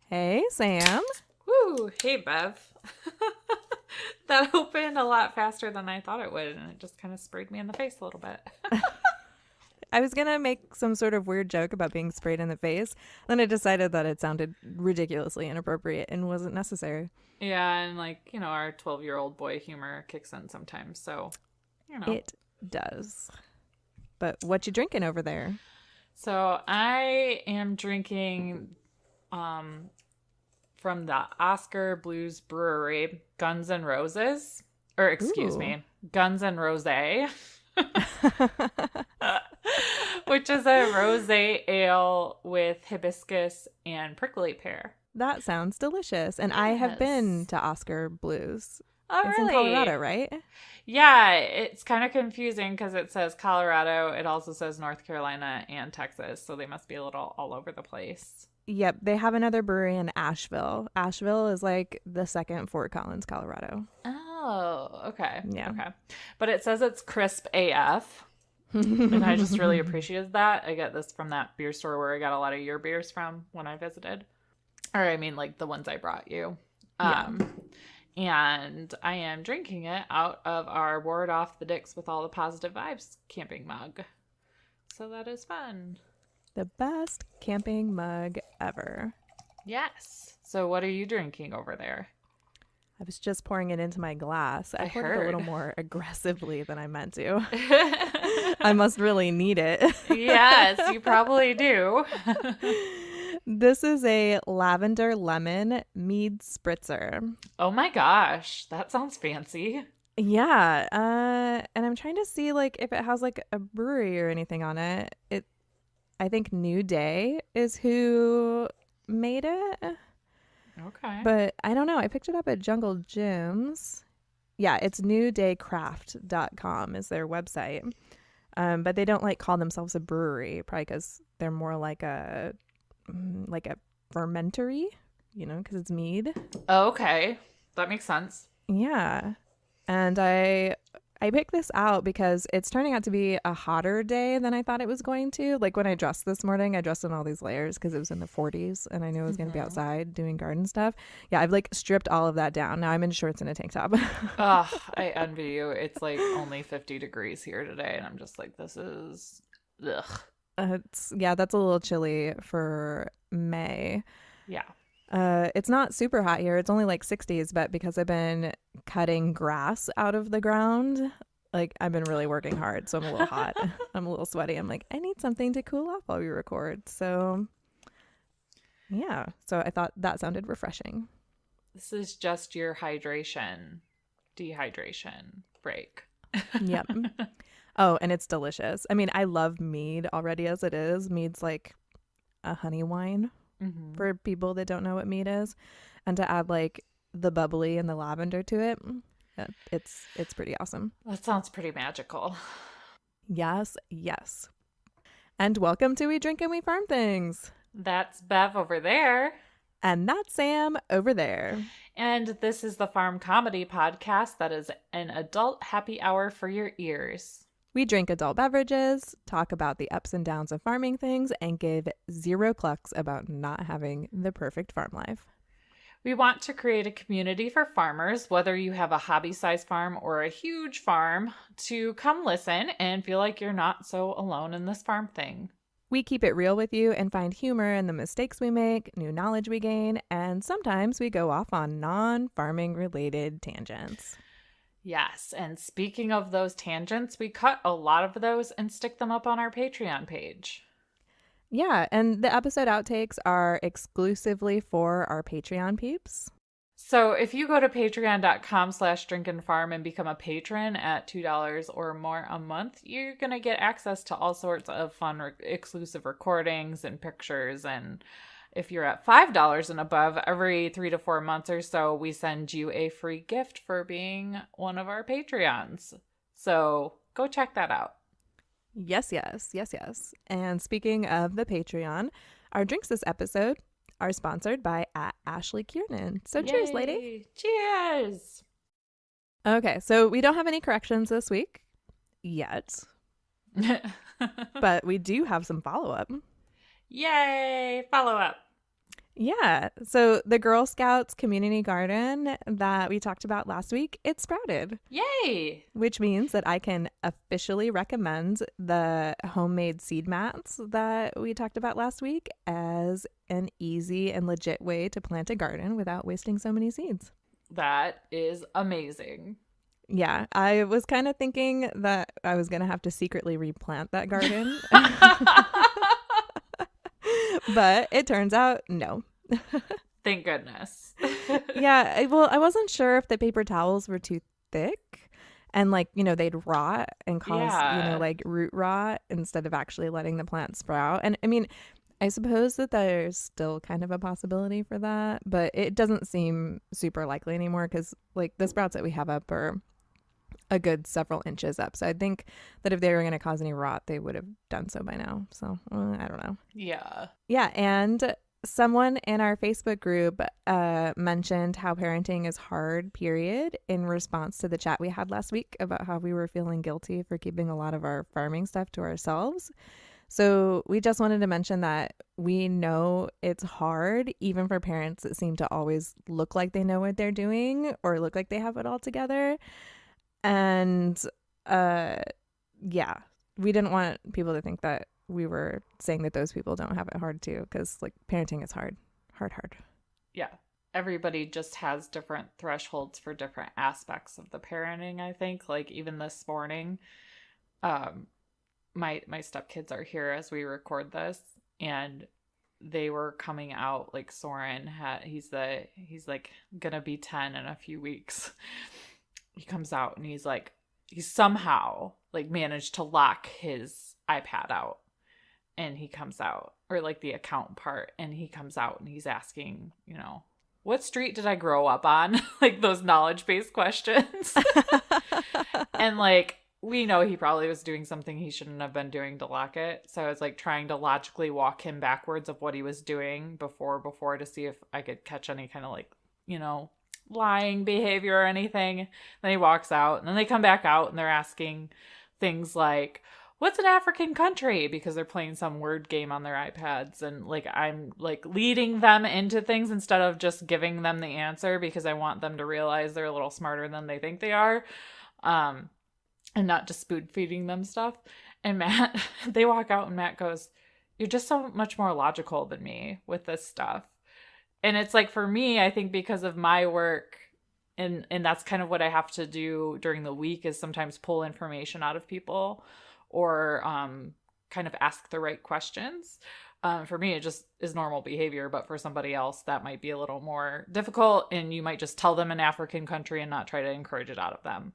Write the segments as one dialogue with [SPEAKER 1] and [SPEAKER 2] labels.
[SPEAKER 1] Hey, Sam.
[SPEAKER 2] Woo! Hey, Bev. That opened a lot faster than I thought it would, and it just kind of sprayed me in the face a little bit.
[SPEAKER 1] I was going to make some sort of weird joke about being sprayed in the face. Then I decided that it sounded ridiculously inappropriate and wasn't necessary.
[SPEAKER 2] Yeah, and our 12-year-old boy humor kicks in sometimes, so,
[SPEAKER 1] It does. But what you drinking over there?
[SPEAKER 2] So I am drinking from the Oscar Blues Brewery, Guns N' Roses, or excuse
[SPEAKER 1] Ooh.
[SPEAKER 2] me, Guns N' Rose. Which is a rosé ale with hibiscus and prickly pear.
[SPEAKER 1] That sounds delicious. And I have been
[SPEAKER 2] Yes.
[SPEAKER 1] to Oscar Blues.
[SPEAKER 2] Oh,
[SPEAKER 1] It's in
[SPEAKER 2] really?
[SPEAKER 1] Colorado, right?
[SPEAKER 2] Yeah, it's kind of confusing because it says Colorado. It also says North Carolina and Texas, so they must be a little all over the place.
[SPEAKER 1] Yep. They have another brewery in Asheville. Asheville is like the second Fort Collins, Colorado.
[SPEAKER 2] Oh, okay.
[SPEAKER 1] Yeah.
[SPEAKER 2] Okay. But it says it's crisp AF. And I just really appreciated that. I get this from that beer store where I got a lot of your beers from when I visited. Or I mean, like the ones I brought you.
[SPEAKER 1] Yeah.
[SPEAKER 2] And I am drinking it out of our Ward Off the Dicks with All the Positive Vibes camping mug. So that is fun.
[SPEAKER 1] The best camping mug ever.
[SPEAKER 2] Yes. So what are you drinking over there?
[SPEAKER 1] I was just pouring it into my glass. I poured it a little more aggressively than I meant to. I must really need it.
[SPEAKER 2] Yes, you probably do.
[SPEAKER 1] This is a lavender lemon mead spritzer.
[SPEAKER 2] Oh my gosh, that sounds fancy.
[SPEAKER 1] Yeah, and I'm trying to see like if it has like a brewery or anything on it. I think New Day is who made it.
[SPEAKER 2] Okay.
[SPEAKER 1] But I don't know. I picked it up at Jungle Gyms. Yeah, it's newdaycraft.com is their website. But they don't like call themselves a brewery, probably because they're more like a fermentery, because it's mead.
[SPEAKER 2] Oh, okay. That makes sense.
[SPEAKER 1] Yeah. And I picked this out because it's turning out to be a hotter day than I thought it was going to. Like when I dressed this morning, I dressed in all these layers because it was in the 40s and I knew I was going to be outside doing garden stuff. Yeah, I've like stripped all of that down. Now I'm in shorts and a tank top.
[SPEAKER 2] Ugh, I envy you. It's like only 50 degrees here today, and I'm just like, this is ugh.
[SPEAKER 1] That's a little chilly for May.
[SPEAKER 2] Yeah.
[SPEAKER 1] It's not super hot here. It's only like 60s, but because I've been cutting grass out of the ground, like I've been really working hard, so I'm a little hot. I'm a little sweaty. I'm like, I need something to cool off while we record. So yeah, so I thought that sounded refreshing.
[SPEAKER 2] This is just your dehydration break.
[SPEAKER 1] Yep. Oh, and it's delicious. I mean, I love mead already as it is. Mead's like a honey wine.
[SPEAKER 2] Mm-hmm.
[SPEAKER 1] For people that don't know what mead is, and to add like the bubbly and the lavender to it, it's pretty awesome.
[SPEAKER 2] That sounds pretty magical.
[SPEAKER 1] Yes. And welcome to We Drink and We Farm Things.
[SPEAKER 2] That's Bev over there.
[SPEAKER 1] And that's Sam over there.
[SPEAKER 2] And this is the Farm Comedy Podcast that is an adult happy hour for your ears.
[SPEAKER 1] We drink adult beverages, talk about the ups and downs of farming things, and give zero clucks about not having the perfect farm life.
[SPEAKER 2] We want to create a community for farmers, whether you have a hobby-sized farm or a huge farm, to come listen and feel like you're not so alone in this farm thing.
[SPEAKER 1] We keep it real with you and find humor in the mistakes we make, new knowledge we gain, and sometimes we go off on non-farming related tangents.
[SPEAKER 2] Yes, and speaking of those tangents, we cut a lot of those and stick them up on our Patreon page.
[SPEAKER 1] Yeah, and the episode outtakes are exclusively for our Patreon peeps.
[SPEAKER 2] So if you go to patreon.com/drinkandfarm and become a patron at $2 or more a month, you're going to get access to all sorts of fun exclusive recordings and pictures. And if you're at $5 and above, every 3 to 4 months or so, we send you a free gift for being one of our Patreons. So go check that out.
[SPEAKER 1] Yes. And speaking of the Patreon, our drinks this episode are sponsored by Ashley Kiernan. So
[SPEAKER 2] Yay.
[SPEAKER 1] Cheers, lady.
[SPEAKER 2] Cheers.
[SPEAKER 1] Okay, so we don't have any corrections this week yet, but we do have some follow-up.
[SPEAKER 2] Yay. Follow up.
[SPEAKER 1] Yeah. So the Girl Scouts community garden that we talked about last week, it sprouted,
[SPEAKER 2] Yay!
[SPEAKER 1] which means that I can officially recommend the homemade seed mats that we talked about last week as an easy and legit way to plant a garden without wasting so many seeds.
[SPEAKER 2] That is amazing.
[SPEAKER 1] Yeah, I was kind of thinking that I was going to have to secretly replant that garden, but it turns out no.
[SPEAKER 2] Thank goodness.
[SPEAKER 1] Yeah, well, I wasn't sure if the paper towels were too thick and like, they'd rot and cause,
[SPEAKER 2] Yeah.
[SPEAKER 1] like root rot instead of actually letting the plant sprout. And I mean, I suppose that there's still kind of a possibility for that, but it doesn't seem super likely anymore because like the sprouts that we have up are a good several inches up. So I think that if they were going to cause any rot, they would have done so by now. So I don't know.
[SPEAKER 2] Yeah.
[SPEAKER 1] Yeah. And someone in our Facebook group mentioned how parenting is hard, period, in response to the chat we had last week about how we were feeling guilty for keeping a lot of our farming stuff to ourselves. So we just wanted to mention that we know it's hard, even for parents that seem to always look like they know what they're doing or look like they have it all together. And yeah, we didn't want people to think that we were saying that those people don't have it hard too, because like parenting is hard.
[SPEAKER 2] Yeah. Everybody just has different thresholds for different aspects of the parenting, I think. Like even this morning, my stepkids are here as we record this, and they were coming out like Soren he's like gonna be 10 in a few weeks. He comes out and he's somehow like managed to lock his iPad out, and he comes out, or like the account part, and he comes out and he's asking, what street did I grow up on? Like those knowledge-based questions. And like we know he probably was doing something he shouldn't have been doing to lock it. So I was like trying to logically walk him backwards of what he was doing before to see if I could catch any kind of like, lying behavior or anything. Then he walks out, and then they come back out and they're asking things like, what's an African country? Because they're playing some word game on their iPads, and like I'm like leading them into things instead of just giving them the answer, because I want them to realize they're a little smarter than they think they are, and not just spoon feeding them stuff. And Matt, they walk out and Matt goes, "You're just so much more logical than me with this stuff." And it's like, for me, I think because of my work, and that's kind of what I have to do during the week, is sometimes pull information out of people, or kind of ask the right questions. For me, it just is normal behavior, but for somebody else, that might be a little more difficult, and you might just tell them an African country and not try to encourage it out of them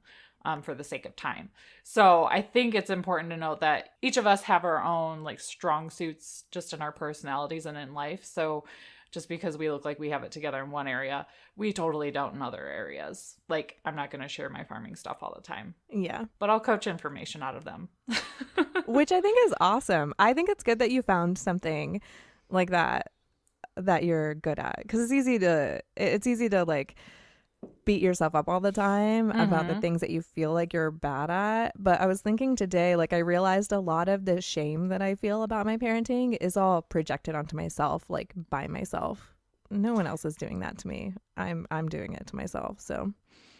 [SPEAKER 2] for the sake of time. So I think it's important to note that each of us have our own like strong suits just in our personalities and in life. So just because we look like we have it together in one area, we totally don't in other areas. Like, I'm not going to share my farming stuff all the time.
[SPEAKER 1] Yeah.
[SPEAKER 2] But I'll coach information out of them.
[SPEAKER 1] Which I think is awesome. I think it's good that you found something like that you're good at, because it's easy to like beat yourself up all the time about the things that you feel like you're bad at. But I was thinking today, like I realized a lot of the shame that I feel about my parenting is all projected onto myself, like by myself. No one else is doing that to me. I'm doing it to myself. So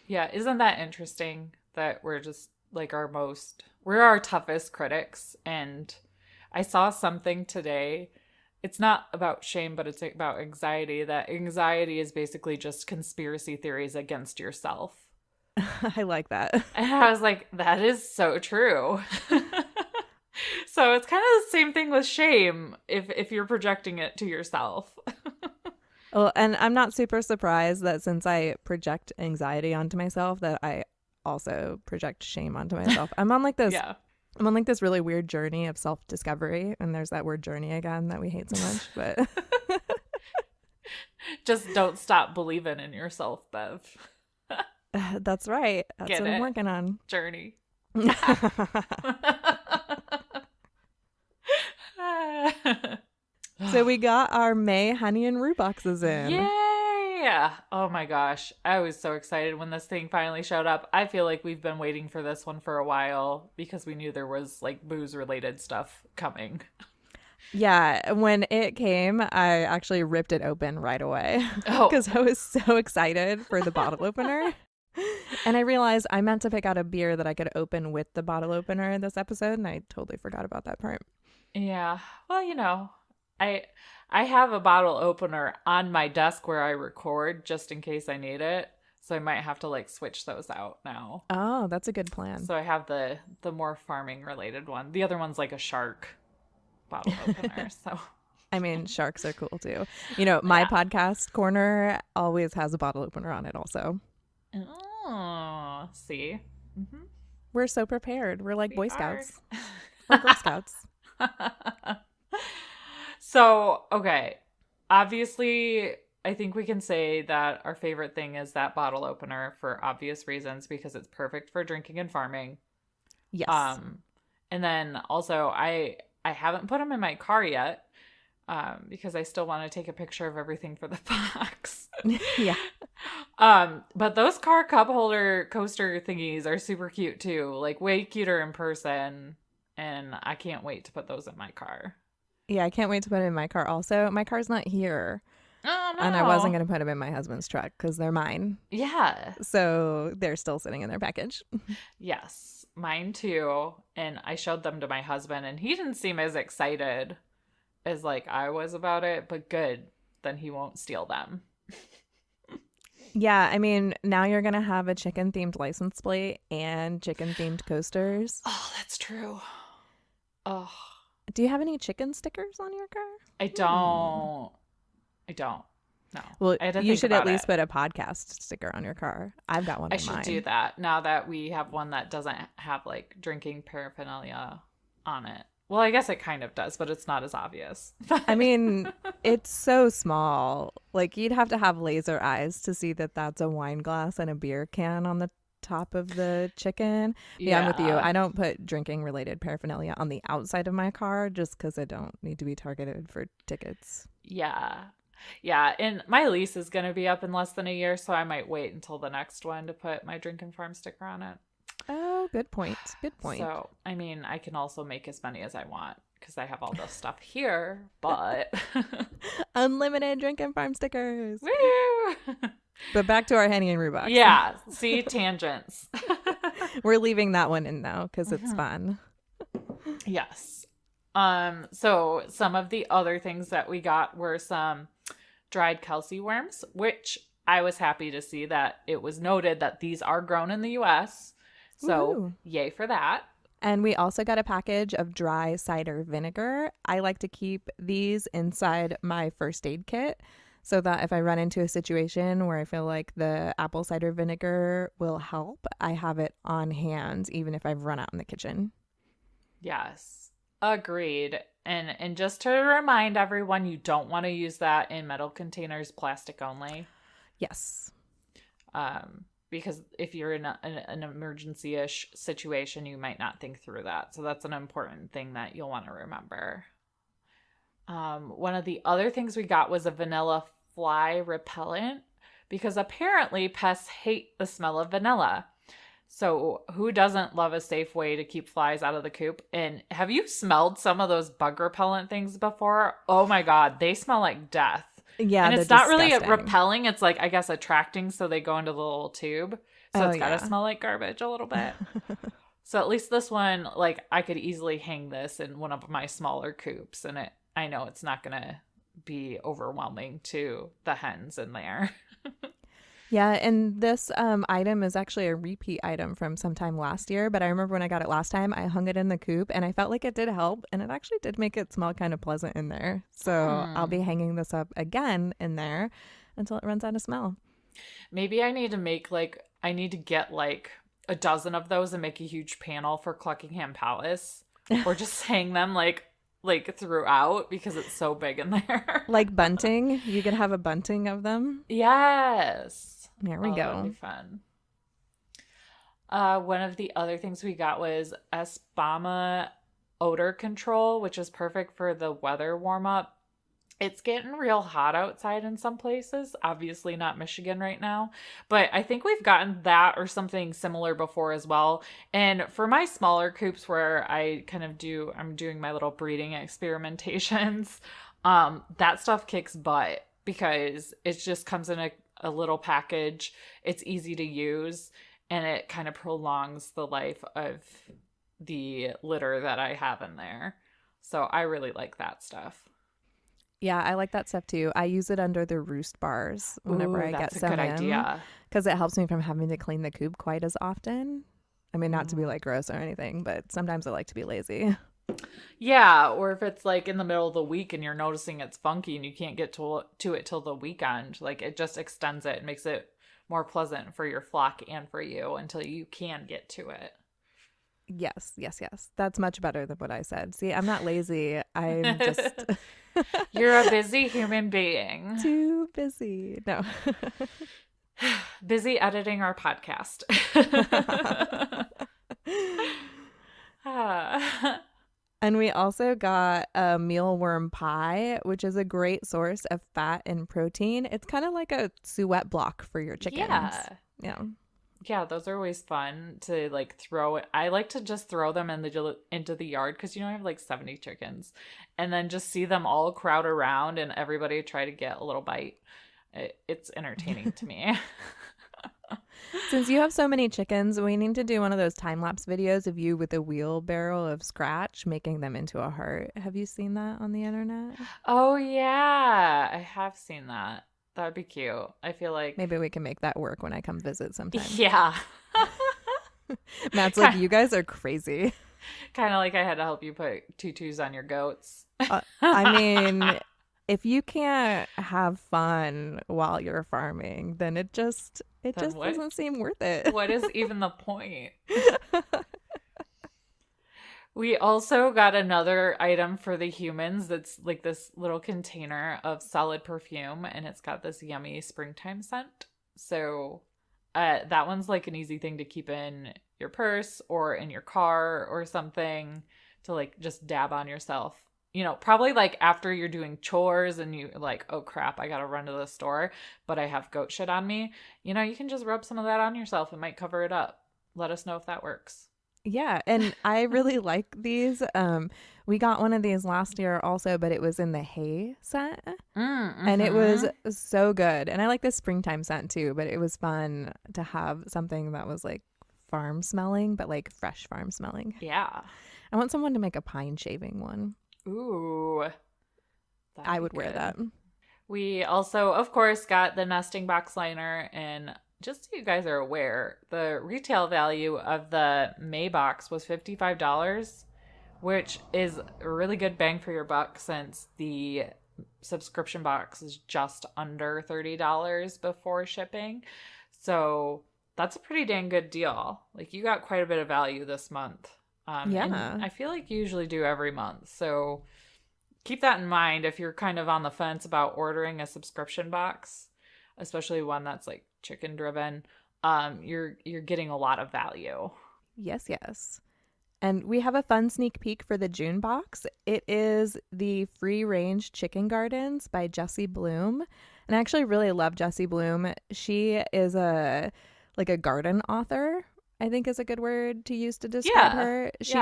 [SPEAKER 2] yeah, isn't that interesting that we're just like we're our toughest critics? And I saw something today. It's not about shame, but it's about anxiety. That anxiety is basically just conspiracy theories against yourself.
[SPEAKER 1] I like that.
[SPEAKER 2] And I was like, that is so true. So it's kind of the same thing with shame if you're projecting it to yourself.
[SPEAKER 1] Well, and I'm not super surprised that since I project anxiety onto myself, that I also project shame onto myself. I'm on like this.
[SPEAKER 2] Yeah.
[SPEAKER 1] I'm on like this really weird journey of self-discovery, and there's that word journey again that we hate so much, but
[SPEAKER 2] just don't stop believing in yourself, Bev.
[SPEAKER 1] That's right. That's
[SPEAKER 2] Get
[SPEAKER 1] what
[SPEAKER 2] it?
[SPEAKER 1] I'm working on.
[SPEAKER 2] Journey.
[SPEAKER 1] So we got our May Henny Roo boxes in.
[SPEAKER 2] Yeah. Oh my gosh. I was so excited when this thing finally showed up. I feel like we've been waiting for this one for a while because we knew there was like booze related stuff coming.
[SPEAKER 1] Yeah, when it came, I actually ripped it open right away
[SPEAKER 2] Oh,
[SPEAKER 1] because I was so excited for the bottle opener. And I realized I meant to pick out a beer that I could open with the bottle opener this episode, and I totally forgot about that part.
[SPEAKER 2] yeah. Well, I I have a bottle opener on my desk where I record just in case I need it. So I might have to like switch those out now.
[SPEAKER 1] Oh, that's a good plan.
[SPEAKER 2] So I have the more farming related one. The other one's like a shark bottle opener. So
[SPEAKER 1] I mean, sharks are cool too. My
[SPEAKER 2] yeah.
[SPEAKER 1] podcast corner always has a bottle opener on it also.
[SPEAKER 2] Oh, see. Hmm.
[SPEAKER 1] We're so prepared. We're like
[SPEAKER 2] We
[SPEAKER 1] Boy
[SPEAKER 2] are.
[SPEAKER 1] Scouts or Girl Scouts.
[SPEAKER 2] So, okay. Obviously, I think we can say that our favorite thing is that bottle opener for obvious reasons because it's perfect for drinking and farming.
[SPEAKER 1] Yes.
[SPEAKER 2] Um, and then also I haven't put them in my car yet, because I still want to take a picture of everything for the box.
[SPEAKER 1] Yeah.
[SPEAKER 2] But those car cup holder coaster thingies are super cute too, like way cuter in person, and I can't wait to put those in my car.
[SPEAKER 1] Yeah, I can't wait to put it in my car also. My car's not here.
[SPEAKER 2] Oh
[SPEAKER 1] And I wasn't
[SPEAKER 2] no.
[SPEAKER 1] going to put them in my husband's truck because they're mine.
[SPEAKER 2] Yeah.
[SPEAKER 1] So they're still sitting in their package.
[SPEAKER 2] Yes, mine too. And I showed them to my husband, and he didn't seem as excited as like I was about it, but good. Then he won't steal them.
[SPEAKER 1] Yeah, I mean, now you're going to have a chicken themed license plate and chicken themed coasters.
[SPEAKER 2] Oh, that's true. Oh,
[SPEAKER 1] Do you have any chicken stickers on your car?
[SPEAKER 2] I don't. I don't. No.
[SPEAKER 1] Well,
[SPEAKER 2] I had to
[SPEAKER 1] you
[SPEAKER 2] think
[SPEAKER 1] should at
[SPEAKER 2] about
[SPEAKER 1] least
[SPEAKER 2] it.
[SPEAKER 1] put a podcast sticker on your car. I've got one
[SPEAKER 2] I
[SPEAKER 1] on
[SPEAKER 2] should
[SPEAKER 1] mine.
[SPEAKER 2] do that now that we have one that doesn't have like drinking paraphernalia on it. Well, I guess it kind of does, but it's not as obvious.
[SPEAKER 1] I mean, it's so small. Like, you'd have to have laser eyes to see that that's a wine glass and a beer can on the top of the chicken. Yeah, I'm with you. I don't put drinking related paraphernalia on the outside of my car just because I don't need to be targeted for tickets.
[SPEAKER 2] Yeah. Yeah. And my lease is going to be up in less than a year, so I might wait until the next one to put my Drink and Farm sticker on it.
[SPEAKER 1] Oh, good point. Good point.
[SPEAKER 2] So, I mean, I can also make as many as I want because I have all this stuff here, but.
[SPEAKER 1] Unlimited Drink and Farm stickers.
[SPEAKER 2] Woo!
[SPEAKER 1] But back to our Henny and Roo box.
[SPEAKER 2] Yeah. See, tangents.
[SPEAKER 1] We're leaving that one in though because it's fun.
[SPEAKER 2] Yes. So some of the other things that we got were some dried Kelsey worms, which I was happy to see that it was noted that these are grown in the US. So
[SPEAKER 1] Woohoo.
[SPEAKER 2] yay for that.
[SPEAKER 1] And we also got a package of dry cider vinegar. I like to keep these inside my first aid kit so that if I run into a situation where I feel like the apple cider vinegar will help, I have it on hand even if I've run out in the kitchen.
[SPEAKER 2] Yes. Agreed. And just to remind everyone, you don't want to use that in metal containers, plastic only.
[SPEAKER 1] Yes.
[SPEAKER 2] Because if you're in an emergency-ish situation, you might not think through that. So that's an important thing that you'll want to remember. One of the other things we got was a vanilla fly repellent because apparently pests hate the smell of vanilla. So who doesn't love a safe way to keep flies out of the coop? And have you smelled some of those bug repellent things before? Oh my God, they smell like death.
[SPEAKER 1] Yeah,
[SPEAKER 2] And it's
[SPEAKER 1] they're
[SPEAKER 2] not really
[SPEAKER 1] disgusting.
[SPEAKER 2] repelling. It's like, I guess, attracting. So they go into the little tube. So it's got to
[SPEAKER 1] yeah.
[SPEAKER 2] smell like garbage a little bit. So at least this one, like, I could easily hang this in one of my smaller coops. And I know it's not going to be overwhelming to the hens in there.
[SPEAKER 1] Yeah, and this item is actually a repeat item from sometime last year, but I remember when I got it last time, I hung it in the coop and I felt like it did help, and it actually did make it smell kind of pleasant in there. So I'll be hanging this up again in there until it runs out of smell.
[SPEAKER 2] Maybe I need to get like a dozen of those and make a huge panel for Cluckingham Palace, or just hang them like throughout because it's so big in there.
[SPEAKER 1] Like bunting, you could have a bunting of them.
[SPEAKER 2] Yes.
[SPEAKER 1] There we
[SPEAKER 2] That
[SPEAKER 1] go.
[SPEAKER 2] would be fun. One of the other things we got was Espama odor control, which is perfect for the weather warm up. It's getting real hot outside in some places. Obviously not Michigan right now, but I think we've gotten that or something similar before as well. And for my smaller coops where I'm doing my little breeding experimentations, that stuff kicks butt because it just comes in a little package. It's easy to use and it kind of prolongs the life of the litter that I have in there. So I really like that stuff.
[SPEAKER 1] Yeah, I like that stuff too. I use it under the roost bars whenever
[SPEAKER 2] Ooh,
[SPEAKER 1] I get
[SPEAKER 2] that's a
[SPEAKER 1] some
[SPEAKER 2] good
[SPEAKER 1] in
[SPEAKER 2] idea.
[SPEAKER 1] because it helps me from having to clean the coop quite as often. I mean, not to be
[SPEAKER 2] Mm.
[SPEAKER 1] like gross or anything, but sometimes I like to be lazy.
[SPEAKER 2] Yeah, or if it's like in the middle of the week and you're noticing it's funky and you can't get to it till the weekend, like it just extends it and makes it more pleasant for your flock and for you until you can get to it.
[SPEAKER 1] Yes, yes, yes. That's much better than what I said. See, I'm not lazy. I'm just
[SPEAKER 2] You're a busy human being.
[SPEAKER 1] too busy. No.
[SPEAKER 2] Busy editing our podcast. Ah.
[SPEAKER 1] And we also got a mealworm pie, which is a great source of fat and protein. It's kind of like a suet block for your chickens.
[SPEAKER 2] Yeah.
[SPEAKER 1] Yeah.
[SPEAKER 2] Yeah, those are always fun to like throw it. I like to just throw them into the yard because I have like 70 chickens, and then just see them all crowd around and everybody try to get a little bite. It's entertaining to me.
[SPEAKER 1] Since you have so many chickens, we need to do one of those time lapse videos of you with a wheelbarrow of scratch making them into a heart. Have you seen that on the internet?
[SPEAKER 2] Oh yeah, I have seen that. That would be cute. I feel like
[SPEAKER 1] Maybe we can make that work when I come visit sometime.
[SPEAKER 2] yeah.
[SPEAKER 1] Matt's like, you guys are crazy.
[SPEAKER 2] Kind of like I had to help you put tutus on your goats.
[SPEAKER 1] I mean, if you can't have fun while you're farming, then it just doesn't seem worth it.
[SPEAKER 2] What is even the point? We also got another item for the humans that's like this little container of solid perfume, and it's got this yummy springtime scent. So that one's like an easy thing to keep in your purse or in your car or something to like just dab on yourself. Probably like after you're doing chores and you like, oh crap, I gotta run to the store, but I have goat shit on me. You can just rub some of that on yourself. It might cover it up. Let us know if that works.
[SPEAKER 1] Yeah, and I really like these. We got one of these last year also, but it was in the hay scent, and it was so good. And I like the springtime scent too, but it was fun to have something that was like farm smelling, but like fresh farm smelling.
[SPEAKER 2] Yeah.
[SPEAKER 1] I want someone to make a pine shaving one.
[SPEAKER 2] Ooh.
[SPEAKER 1] I would wear that.
[SPEAKER 2] We also, of course, got the nesting box liner, and just so you guys are aware, the retail value of the May box was $55, which is a really good bang for your buck since the subscription box is just under $30 before shipping. So that's a pretty dang good deal. Like you got quite a bit of value this month.
[SPEAKER 1] Yeah.
[SPEAKER 2] And I feel like you usually do every month. So keep that in mind if you're kind of on the fence about ordering a subscription box, especially one that's like chicken driven. You're getting a lot of value.
[SPEAKER 1] Yes, yes. And we have a fun sneak peek for the June box. It is the Free Range Chicken Gardens by Jessie Bloom. And I actually really love Jessie Bloom. She is a garden author, I think is a good word to use to describe her. She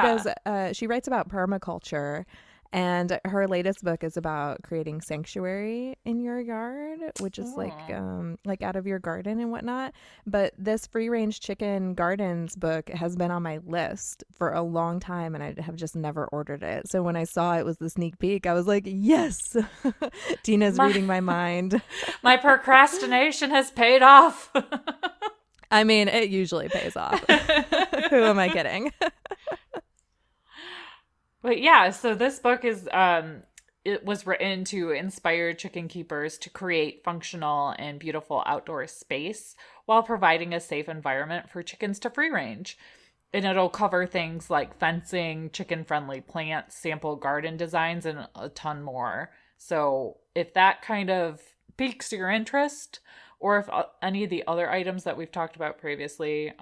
[SPEAKER 1] she writes about permaculture, and her latest book is about creating sanctuary in your yard, which is like out of your garden and whatnot. But this Free Range Chicken Gardens book has been on my list for a long time, and I have just never ordered it. So when I saw it was the sneak peek, I was like, yes, Tina's reading my mind.
[SPEAKER 2] My procrastination has paid off.
[SPEAKER 1] I mean, it usually pays off. Who am I kidding?
[SPEAKER 2] But yeah, so this book is it was written to inspire chicken keepers to create functional and beautiful outdoor space while providing a safe environment for chickens to free range. And it'll cover things like fencing, chicken-friendly plants, sample garden designs, and a ton more. So if that kind of piques your interest, or if any of the other items that we've talked about previously,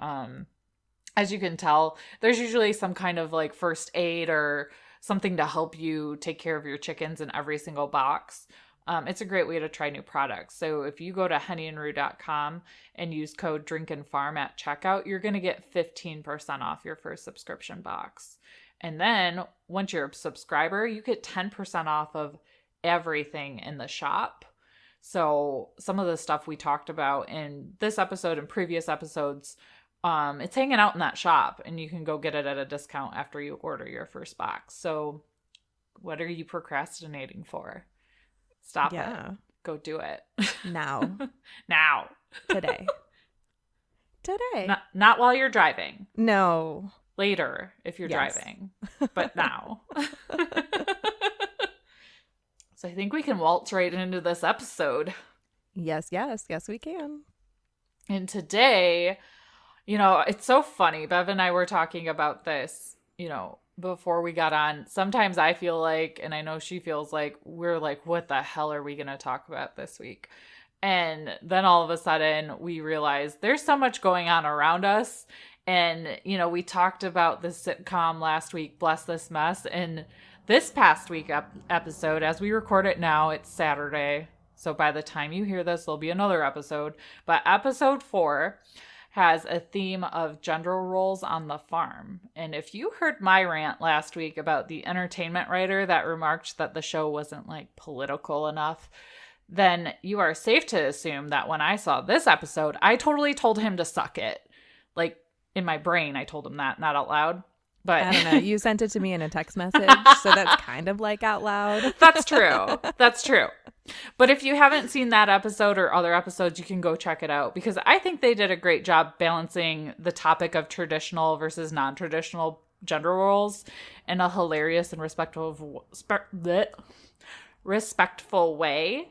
[SPEAKER 2] as you can tell, there's usually some kind of like first aid or something to help you take care of your chickens in every single box. it's a great way to try new products. So if you go to hennyroo.com and use code DRINKANDFARM at checkout, you're going to get 15% off your first subscription box. And then once you're a subscriber, you get 10% off of everything in the shop. So some of the stuff we talked about in this episode and previous episodes, it's hanging out in that shop, and you can go get it at a discount after you order your first box. So what are you procrastinating for? Stop it. Go do it.
[SPEAKER 1] Now.
[SPEAKER 2] Now.
[SPEAKER 1] Today.
[SPEAKER 2] Not while you're driving.
[SPEAKER 1] No.
[SPEAKER 2] Later if you're driving. But now. So I think we can waltz right into this episode.
[SPEAKER 1] Yes, we can.
[SPEAKER 2] And today, it's so funny. Bev and I were talking about this, before we got on. Sometimes I feel like, and I know she feels like, we're like, what the hell are we going to talk about this week? And then all of a sudden we realize there's so much going on around us. And, we talked about the sitcom last week, Bless This Mess. And this past week episode, as we record it now, it's Saturday. So by the time you hear this, there'll be another episode. But episode 4 has a theme of gender roles on the farm. And if you heard my rant last week about the entertainment writer that remarked that the show wasn't political enough, then you are safe to assume that when I saw this episode, I totally told him to suck it. In my brain, I told him that, not out loud. But
[SPEAKER 1] I don't know. You sent it to me in a text message, so that's kind of out loud.
[SPEAKER 2] That's true. But if you haven't seen that episode or other episodes, you can go check it out, because I think they did a great job balancing the topic of traditional versus non-traditional gender roles in a hilarious and respectful way,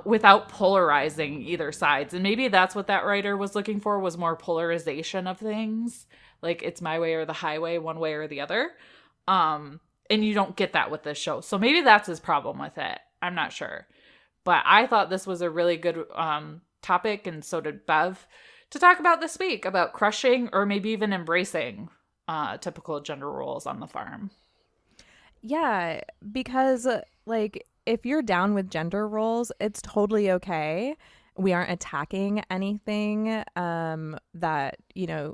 [SPEAKER 2] without polarizing either sides. And maybe that's what that writer was looking for, was more polarization of things. It's my way or the highway, one way or the other. And you don't get that with this show. So maybe that's his problem with it. I'm not sure. But I thought this was a really good topic, and so did Bev, to talk about this week, about crushing or maybe even embracing typical gender roles on the farm.
[SPEAKER 1] Yeah, because if you're down with gender roles, it's totally okay. We aren't attacking anything that,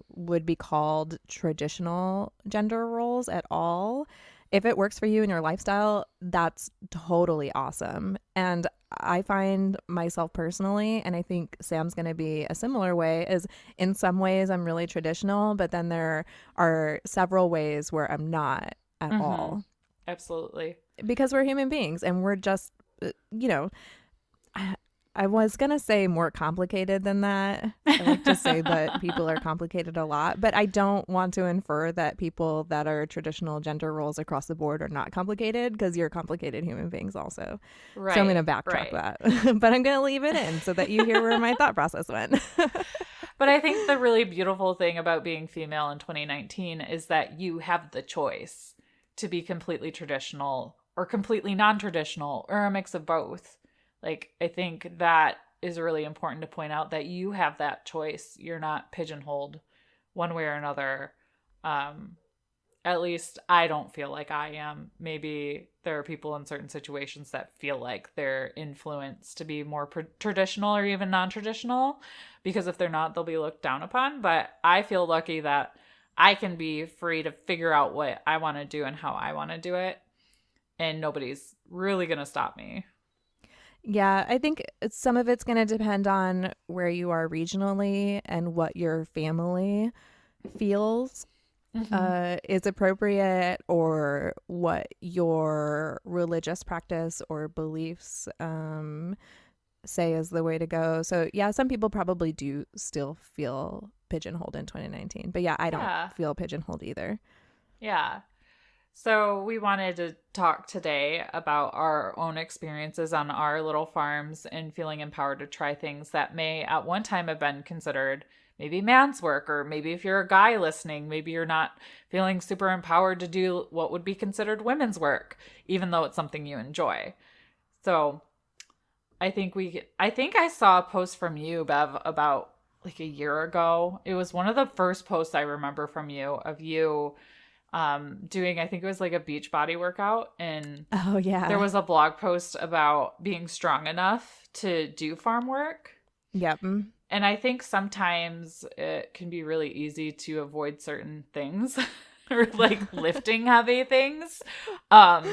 [SPEAKER 1] would be called traditional gender roles at all. If it works for you in your lifestyle, that's totally awesome. And I find myself personally, and I think Sam's going to be a similar way, is in some ways I'm really traditional, but then there are several ways where I'm not at all.
[SPEAKER 2] Absolutely.
[SPEAKER 1] Because we're human beings, and we're just, I was going to say more complicated than that. I like to say that people are complicated a lot, but I don't want to infer that people that are traditional gender roles across the board are not complicated, because you're complicated human beings also. Right, so I'm going to backtrack that, but I'm going to leave it in so that you hear where my thought process went.
[SPEAKER 2] But I think the really beautiful thing about being female in 2019 is that you have the choice to be completely traditional or completely non-traditional or a mix of both. I think that is really important to point out, that you have that choice. You're not pigeonholed one way or another. At least I don't feel like I am. Maybe there are people in certain situations that feel like they're influenced to be more traditional or even non-traditional, because if they're not, they'll be looked down upon. But I feel lucky that I can be free to figure out what I want to do and how I want to do it. And nobody's really going to stop me.
[SPEAKER 1] Yeah, I think some of it's going to depend on where you are regionally and what your family feels is appropriate, or what your religious practice or beliefs say is the way to go. So yeah, some people probably do still feel pigeonholed in 2019. But yeah, I don't feel pigeonholed either.
[SPEAKER 2] Yeah. So we wanted to talk today about our own experiences on our little farms and feeling empowered to try things that may at one time have been considered maybe man's work, or maybe if you're a guy listening, maybe you're not feeling super empowered to do what would be considered women's work, even though it's something you enjoy. So I think I saw a post from you, Bev, about a year ago. It was one of the first posts I remember from you, of you doing, I think it was like a beach body workout, and
[SPEAKER 1] Oh,
[SPEAKER 2] there
[SPEAKER 1] yeah.
[SPEAKER 2] was a blog post about being strong enough to do farm work.
[SPEAKER 1] Yep.
[SPEAKER 2] And I think sometimes it can be really easy to avoid certain things or like lifting heavy things. Um,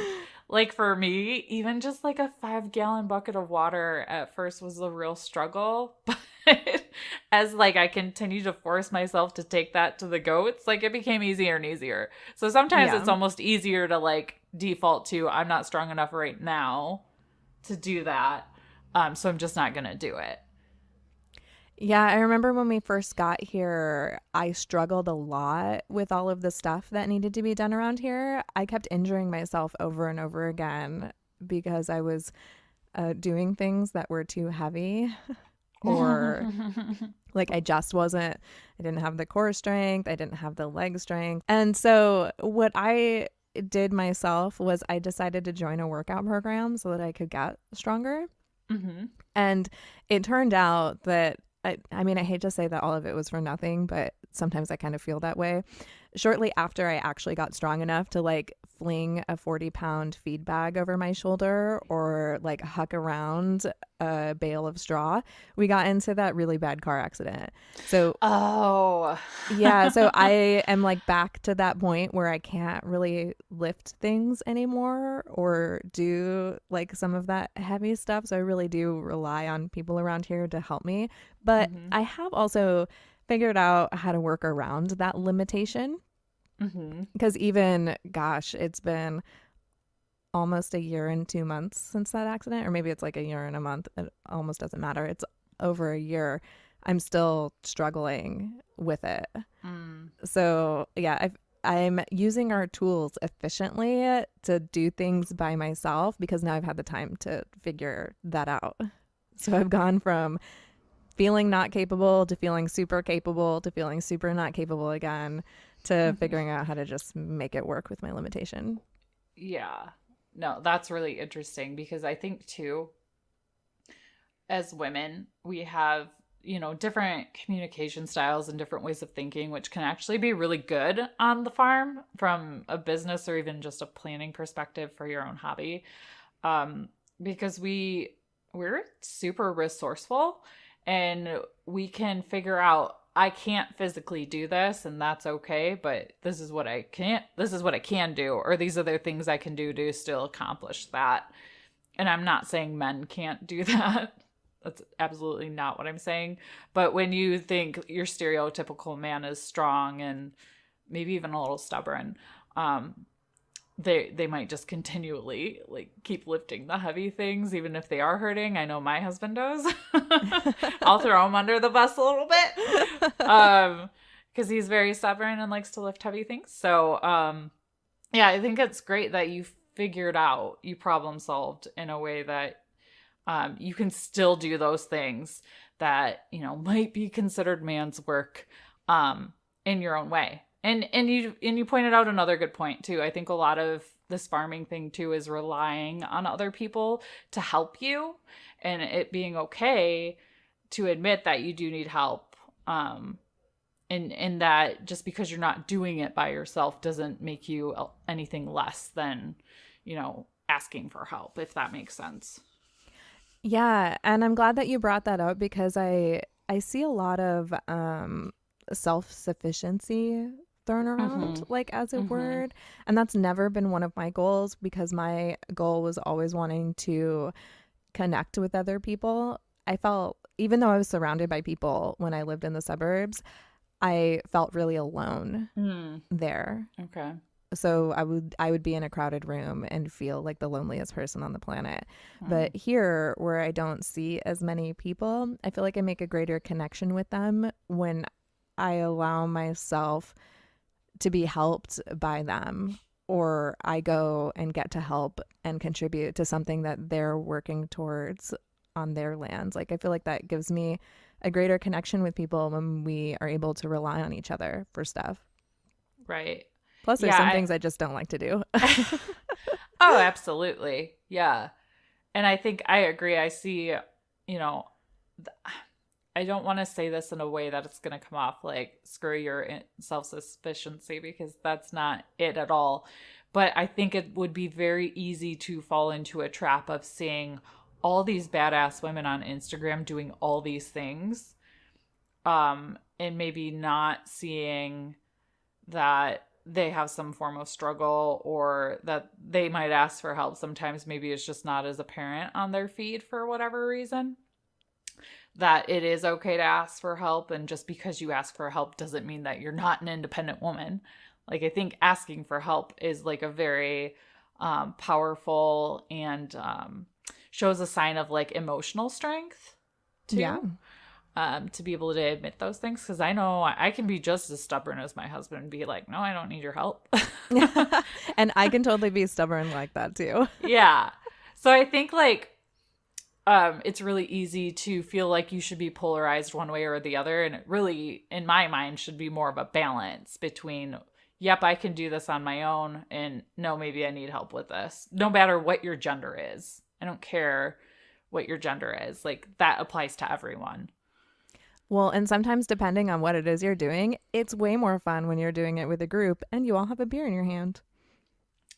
[SPEAKER 2] like for me, even just like a 5 gallon bucket of water at first was a real struggle. But as like I continue to force myself to take that to the goats, like it became easier and easier. So sometimes
[SPEAKER 1] Yeah.
[SPEAKER 2] it's almost easier to like default to I'm not strong enough right now to do that. So I'm just not gonna do it.
[SPEAKER 1] Yeah, I remember when we first got here, I struggled a lot with all of the stuff that needed to be done around here. I kept injuring myself over and over again because I was doing things that were too heavy or like I didn't have the core strength, I didn't have the leg strength. And so what I did myself was I decided to join a workout program so that I could get stronger.
[SPEAKER 2] Hmm.
[SPEAKER 1] And it turned out that I mean, I hate to say that all of it was for nothing, but sometimes I kind of feel that way. Shortly after I actually got strong enough to like fling a 40-pound feed bag over my shoulder or like huck around a bale of straw, we got into that really bad car accident. So
[SPEAKER 2] Oh.
[SPEAKER 1] yeah, so I am like back to that point where I can't really lift things anymore or do like some of that heavy stuff. So I really do rely on people around here to help me. But
[SPEAKER 2] Hmm.
[SPEAKER 1] I have also figured out how to work around that limitation
[SPEAKER 2] Hmm.
[SPEAKER 1] because even, gosh, it's been almost a year and 2 months since that accident, or maybe it's like a year and a month. It almost doesn't matter. It's over a year. I'm still struggling with it.
[SPEAKER 2] Mm.
[SPEAKER 1] So yeah, I'm using our tools efficiently to do things by myself because now I've had the time to figure that out. So I've gone from feeling not capable to feeling super capable to feeling super not capable again to figuring out how to just make it work with my limitation.
[SPEAKER 2] Yeah. No, that's really interesting because I think too, as women, we have, different communication styles and different ways of thinking, which can actually be really good on the farm from a business or even just a planning perspective for your own hobby. Um, because we're super resourceful and we can figure out I can't physically do this and that's okay, but this is what I can do, or these are the things I can do to still accomplish that. And I'm not saying men can't do that. That's absolutely not what I'm saying. But when you think your stereotypical man is strong and maybe even a little stubborn, um, they might just continually like keep lifting the heavy things even if they are hurting. I know my husband does. I'll throw him under the bus a little bit. Because he's very stubborn and likes to lift heavy things. So yeah, I think it's great that you problem solved in a way that you can still do those things that might be considered man's work um, in your own way. And you pointed out another good point too. I think a lot of this farming thing too is relying on other people to help you, and it being okay to admit that you do need help. And that just because you're not doing it by yourself doesn't make you anything less than, asking for help, if that makes sense.
[SPEAKER 1] Yeah, and I'm glad that you brought that up because I see a lot of self-sufficiency thrown around
[SPEAKER 2] Mm-hmm.
[SPEAKER 1] like as a
[SPEAKER 2] Mm-hmm.
[SPEAKER 1] word, and that's never been one of my goals because my goal was always wanting to connect with other people. I felt even though I was surrounded by people when I lived in the suburbs, I felt really alone
[SPEAKER 2] Mm.
[SPEAKER 1] there.
[SPEAKER 2] Okay.
[SPEAKER 1] So I would be in a crowded room and feel like the loneliest person on the planet.
[SPEAKER 2] Mm.
[SPEAKER 1] But here where I don't see as many people, I feel like I make a greater connection with them when I allow myself to be helped by them, or I go and get to help and contribute to something that they're working towards on their lands. Like I feel like that gives me a greater connection with people when we are able to rely on each other for stuff.
[SPEAKER 2] Right.
[SPEAKER 1] Plus, there's some
[SPEAKER 2] Yeah.
[SPEAKER 1] things I just don't like to do.
[SPEAKER 2] Oh, absolutely. Yeah. And I think I agree. I see, you know, th- I don't want to say this in a way that it's going to come off like screw your self-sufficiency, because that's not it at all. But I think it would be very easy to fall into a trap of seeing all these badass women on Instagram doing all these things, and maybe not seeing that they have some form of struggle, or that they might ask for help. Sometimes maybe it's just not as apparent on their feed for whatever reason, that it is okay to ask for help. And just because you ask for help doesn't mean that you're not an independent woman. Like, I think asking for help is like a very powerful and shows a sign of like emotional strength too.
[SPEAKER 1] Yeah.
[SPEAKER 2] To be able to admit those things, because I know I can be just as stubborn as my husband and be like, no, I don't need your help.
[SPEAKER 1] And I can totally be stubborn like that too.
[SPEAKER 2] Yeah. So I think like it's really easy to feel like you should be polarized one way or the other, and it really, in my mind, should be more of a balance between, yep, I can do this on my own, and no, maybe I need help with this, no matter what your gender is. I don't care what your gender is. Like, that applies to everyone.
[SPEAKER 1] Well, and sometimes depending on what it is you're doing, it's way more fun when you're doing it with a group and you all have a beer in your hand.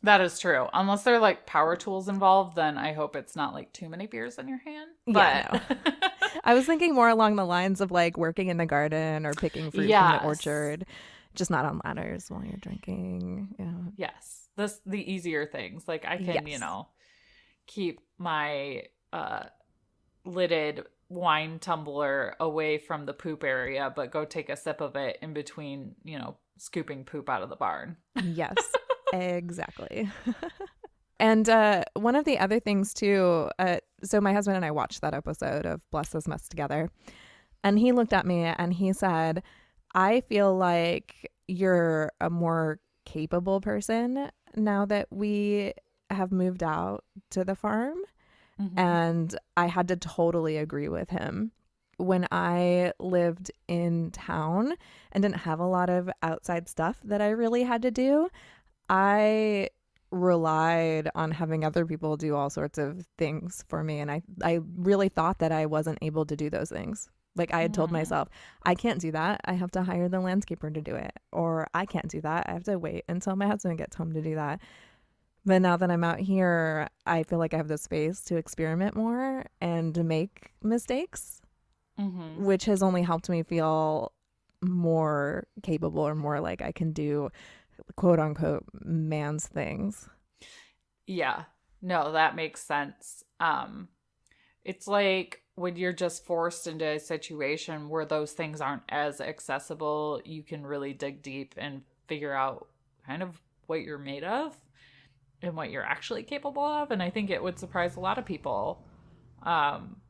[SPEAKER 2] That is true. Unless there are like power tools involved, then I hope it's not like too many beers in your hand.
[SPEAKER 1] Yeah, no. I was thinking more along the lines of like working in the garden or picking fruit from the orchard, just not on ladders while you're drinking. Yeah.
[SPEAKER 2] Yes. The easier things. Like, I can, keep my lidded wine tumbler away from the poop area, but go take a sip of it in between, scooping poop out of the barn.
[SPEAKER 1] Yes, exactly. And one of the other things too, so my husband and I watched that episode of Bless This Mess together, and he looked at me and he said, I feel like you're a more capable person now that we have moved out to the farm. Mm-hmm. And I had to totally agree with him. When I lived in town and didn't have a lot of outside stuff that I really had to do, I relied on having other people do all sorts of things for me. And I really thought that I wasn't able to do those things. Like, I had told myself, I can't do that. I have to hire the landscaper to do it. Or I can't do that. I have to wait until my husband gets home to do that. But now that I'm out here, I feel like I have the space to experiment more and to make mistakes, which has only helped me feel more capable, or more like I can do quote unquote man's things.
[SPEAKER 2] Yeah, no, that makes sense. It's like when you're just forced into a situation where those things aren't as accessible, you can really dig deep and figure out kind of what you're made of and what you're actually capable of. And I think it would surprise a lot of people. And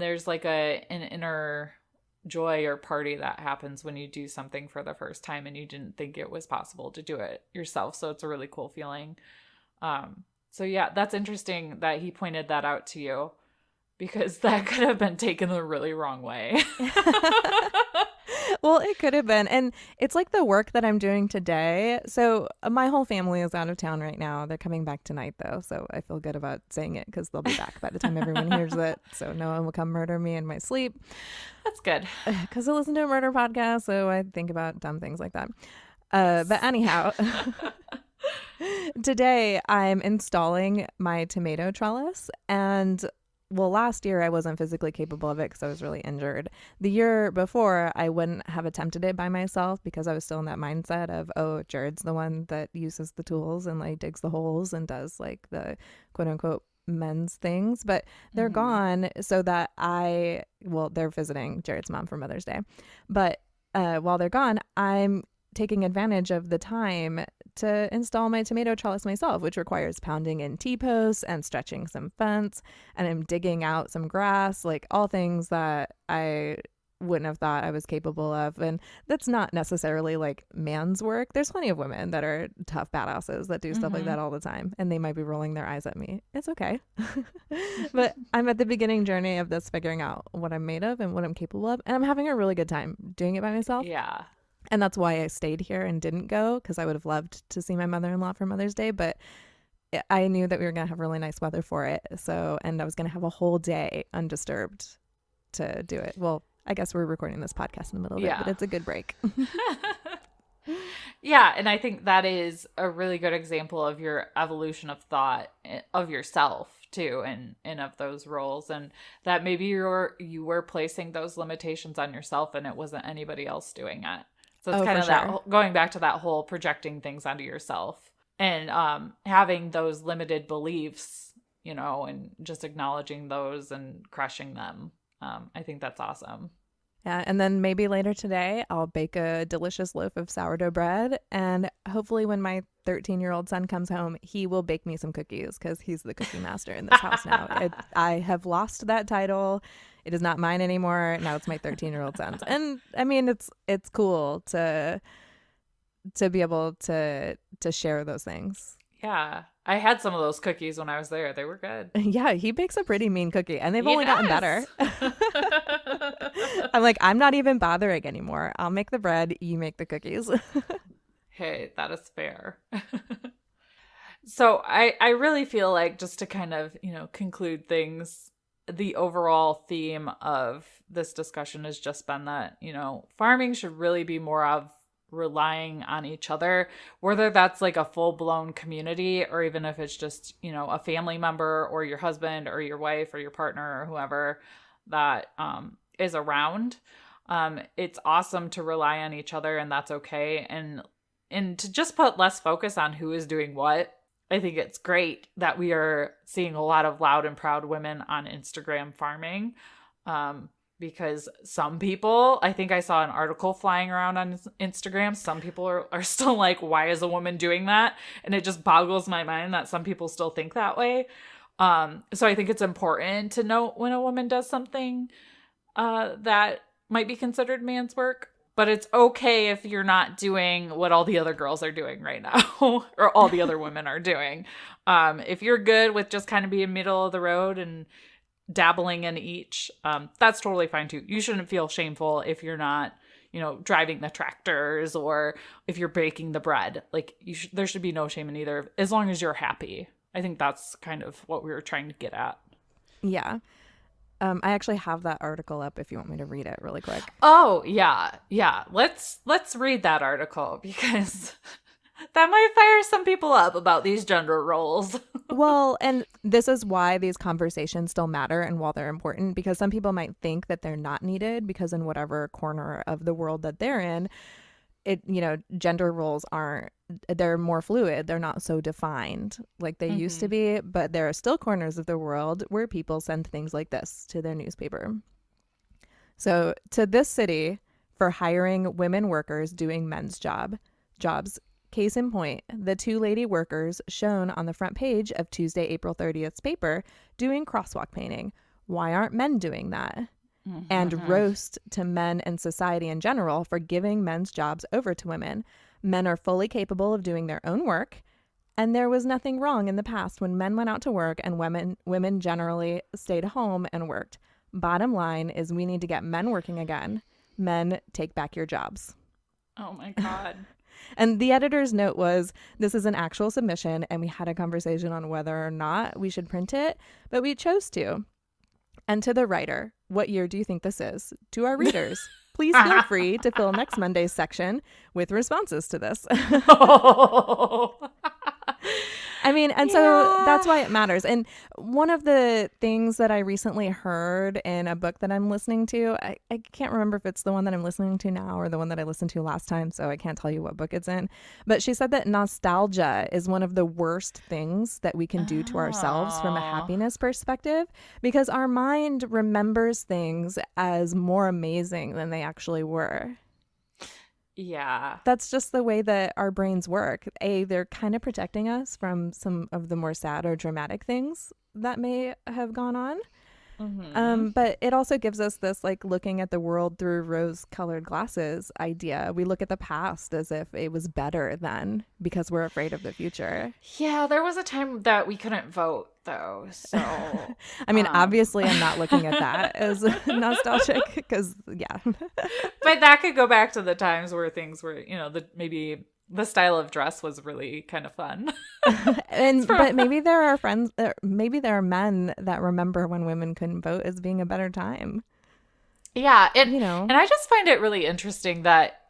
[SPEAKER 2] there's like an inner joy or party that happens when you do something for the first time and you didn't think it was possible to do it yourself. So it's a really cool feeling. So yeah, that's interesting that he pointed that out to you, because that could have been taken the really wrong way.
[SPEAKER 1] Well, it could have been. And it's like the work that I'm doing today. So my whole family is out of town right now. They're coming back tonight, though. So I feel good about saying it because they'll be back by the time everyone hears it. So no one will come murder me in my sleep.
[SPEAKER 2] That's good.
[SPEAKER 1] Because I listen to a murder podcast. So I think about dumb things like that. But anyhow, today I'm installing my tomato trellis. And well, last year I wasn't physically capable of it because I was really injured. The year before, I wouldn't have attempted it by myself because I was still in that mindset of, oh, Jared's the one that uses the tools and like digs the holes and does like the quote unquote men's things. But they're gone, so that they're visiting Jared's mom for Mother's Day. But while they're gone, I'm taking advantage of the time to install my tomato trellis myself, which requires pounding in T-posts and stretching some fence, and I'm digging out some grass, like all things that I wouldn't have thought I was capable of. And that's not necessarily like man's work. There's plenty of women that are tough badasses that do stuff like that all the time, and they might be rolling their eyes at me. It's okay. But I'm at the beginning journey of this, figuring out what I'm made of and what I'm capable of, and I'm having a really good time doing it by myself.
[SPEAKER 2] Yeah.
[SPEAKER 1] And that's why I stayed here and didn't go, because I would have loved to see my mother-in-law for Mother's Day. But I knew that we were going to have really nice weather for it. And I was going to have a whole day undisturbed to do it. Well, I guess we're recording this podcast in the middle of it, but it's a good break.
[SPEAKER 2] Yeah, and I think that is a really good example of your evolution of thought of yourself too, and of those roles, and that maybe you were placing those limitations on yourself and it wasn't anybody else doing it. So it's kind of that going back to that whole projecting things onto yourself and having those limited beliefs, you know, and just acknowledging those and crushing them. I think that's awesome.
[SPEAKER 1] Yeah, and then maybe later today, I'll bake a delicious loaf of sourdough bread. And hopefully when my 13-year-old son comes home, he will bake me some cookies because he's the cookie master in this house now. I have lost that title. It is not mine anymore. Now it's my 13-year-old son's. And I mean, it's cool to be able to share those things.
[SPEAKER 2] Yeah. I had some of those cookies when I was there. They were good.
[SPEAKER 1] Yeah, he bakes a pretty mean cookie, and they've only gotten better. I'm like, I'm not even bothering anymore. I'll make the bread, you make the cookies.
[SPEAKER 2] Hey, that is fair. So I really feel like, just to kind of, you know, conclude things, the overall theme of this discussion has just been that, you know, farming should really be more of relying on each other, whether that's like a full-blown community or even if it's just, you know, a family member or your husband or your wife or your partner or whoever that is around. It's awesome to rely on each other, and that's okay. And to just put less focus on who is doing what. I think it's great that we are seeing a lot of loud and proud women on Instagram farming. Because some people, I think I saw an article flying around on Instagram, some people are still like, why is a woman doing that? And it just boggles my mind that some people still think that way. So I think it's important to note when a woman does something that might be considered man's work. But it's okay if you're not doing what all the other girls are doing right now or all the other women are doing. If you're good with just kind of being middle of the road and dabbling in each, that's totally fine too. You shouldn't feel shameful if you're not, you know, driving the tractors or if you're baking the bread. Like there should be no shame in either, as long as you're happy. I think that's kind of what we were trying to get at. Yeah.
[SPEAKER 1] I actually have that article up if you want me to read it really quick.
[SPEAKER 2] Oh, yeah. Yeah. Let's read that article because that might fire some people up about these gender roles.
[SPEAKER 1] Well, and this is why these conversations still matter and while they're important, because some people might think that they're not needed because in whatever corner of the world that they're in, gender roles they're more fluid. They're not so defined like they used to be, but there are still corners of the world where people send things like this to their newspaper. So to this city for hiring women workers doing men's jobs. Case in point, the two lady workers shown on the front page of Tuesday, April 30th's paper doing crosswalk painting. Why aren't men doing that? And roast to men and society in general for giving men's jobs over to women. Men are fully capable of doing their own work, and there was nothing wrong in the past when men went out to work and women generally stayed home and worked. Bottom line is we need to get men working again. Men, take back your jobs.
[SPEAKER 2] Oh my God.
[SPEAKER 1] And the editor's note was, this is an actual submission, and we had a conversation on whether or not we should print it, but we chose to. And to the writer, what year do you think this is? To our readers, please feel free to fill next Monday's section with responses to this. I mean, and so that's why it matters. And one of the things that I recently heard in a book that I'm listening to, I can't remember if it's the one that I'm listening to now or the one that I listened to last time, so I can't tell you what book it's in. But she said that nostalgia is one of the worst things that we can do to ourselves from a happiness perspective, because our mind remembers things as more amazing than they actually were.
[SPEAKER 2] Yeah.
[SPEAKER 1] That's just the way that our brains work. They're kind of protecting us from some of the more sad or dramatic things that may have gone on. But it also gives us this like looking at the world through rose-colored glasses idea. We look at the past as if it was better then because we're afraid of the future.
[SPEAKER 2] Yeah, there was a time that we couldn't vote though. So
[SPEAKER 1] I mean, obviously I'm not looking at that as nostalgic because
[SPEAKER 2] But that could go back to the times where things were, maybe the style of dress was really kind of fun.
[SPEAKER 1] But maybe there are men that remember when women couldn't vote as being a better time.
[SPEAKER 2] Yeah.
[SPEAKER 1] you know.
[SPEAKER 2] And I just find it really interesting that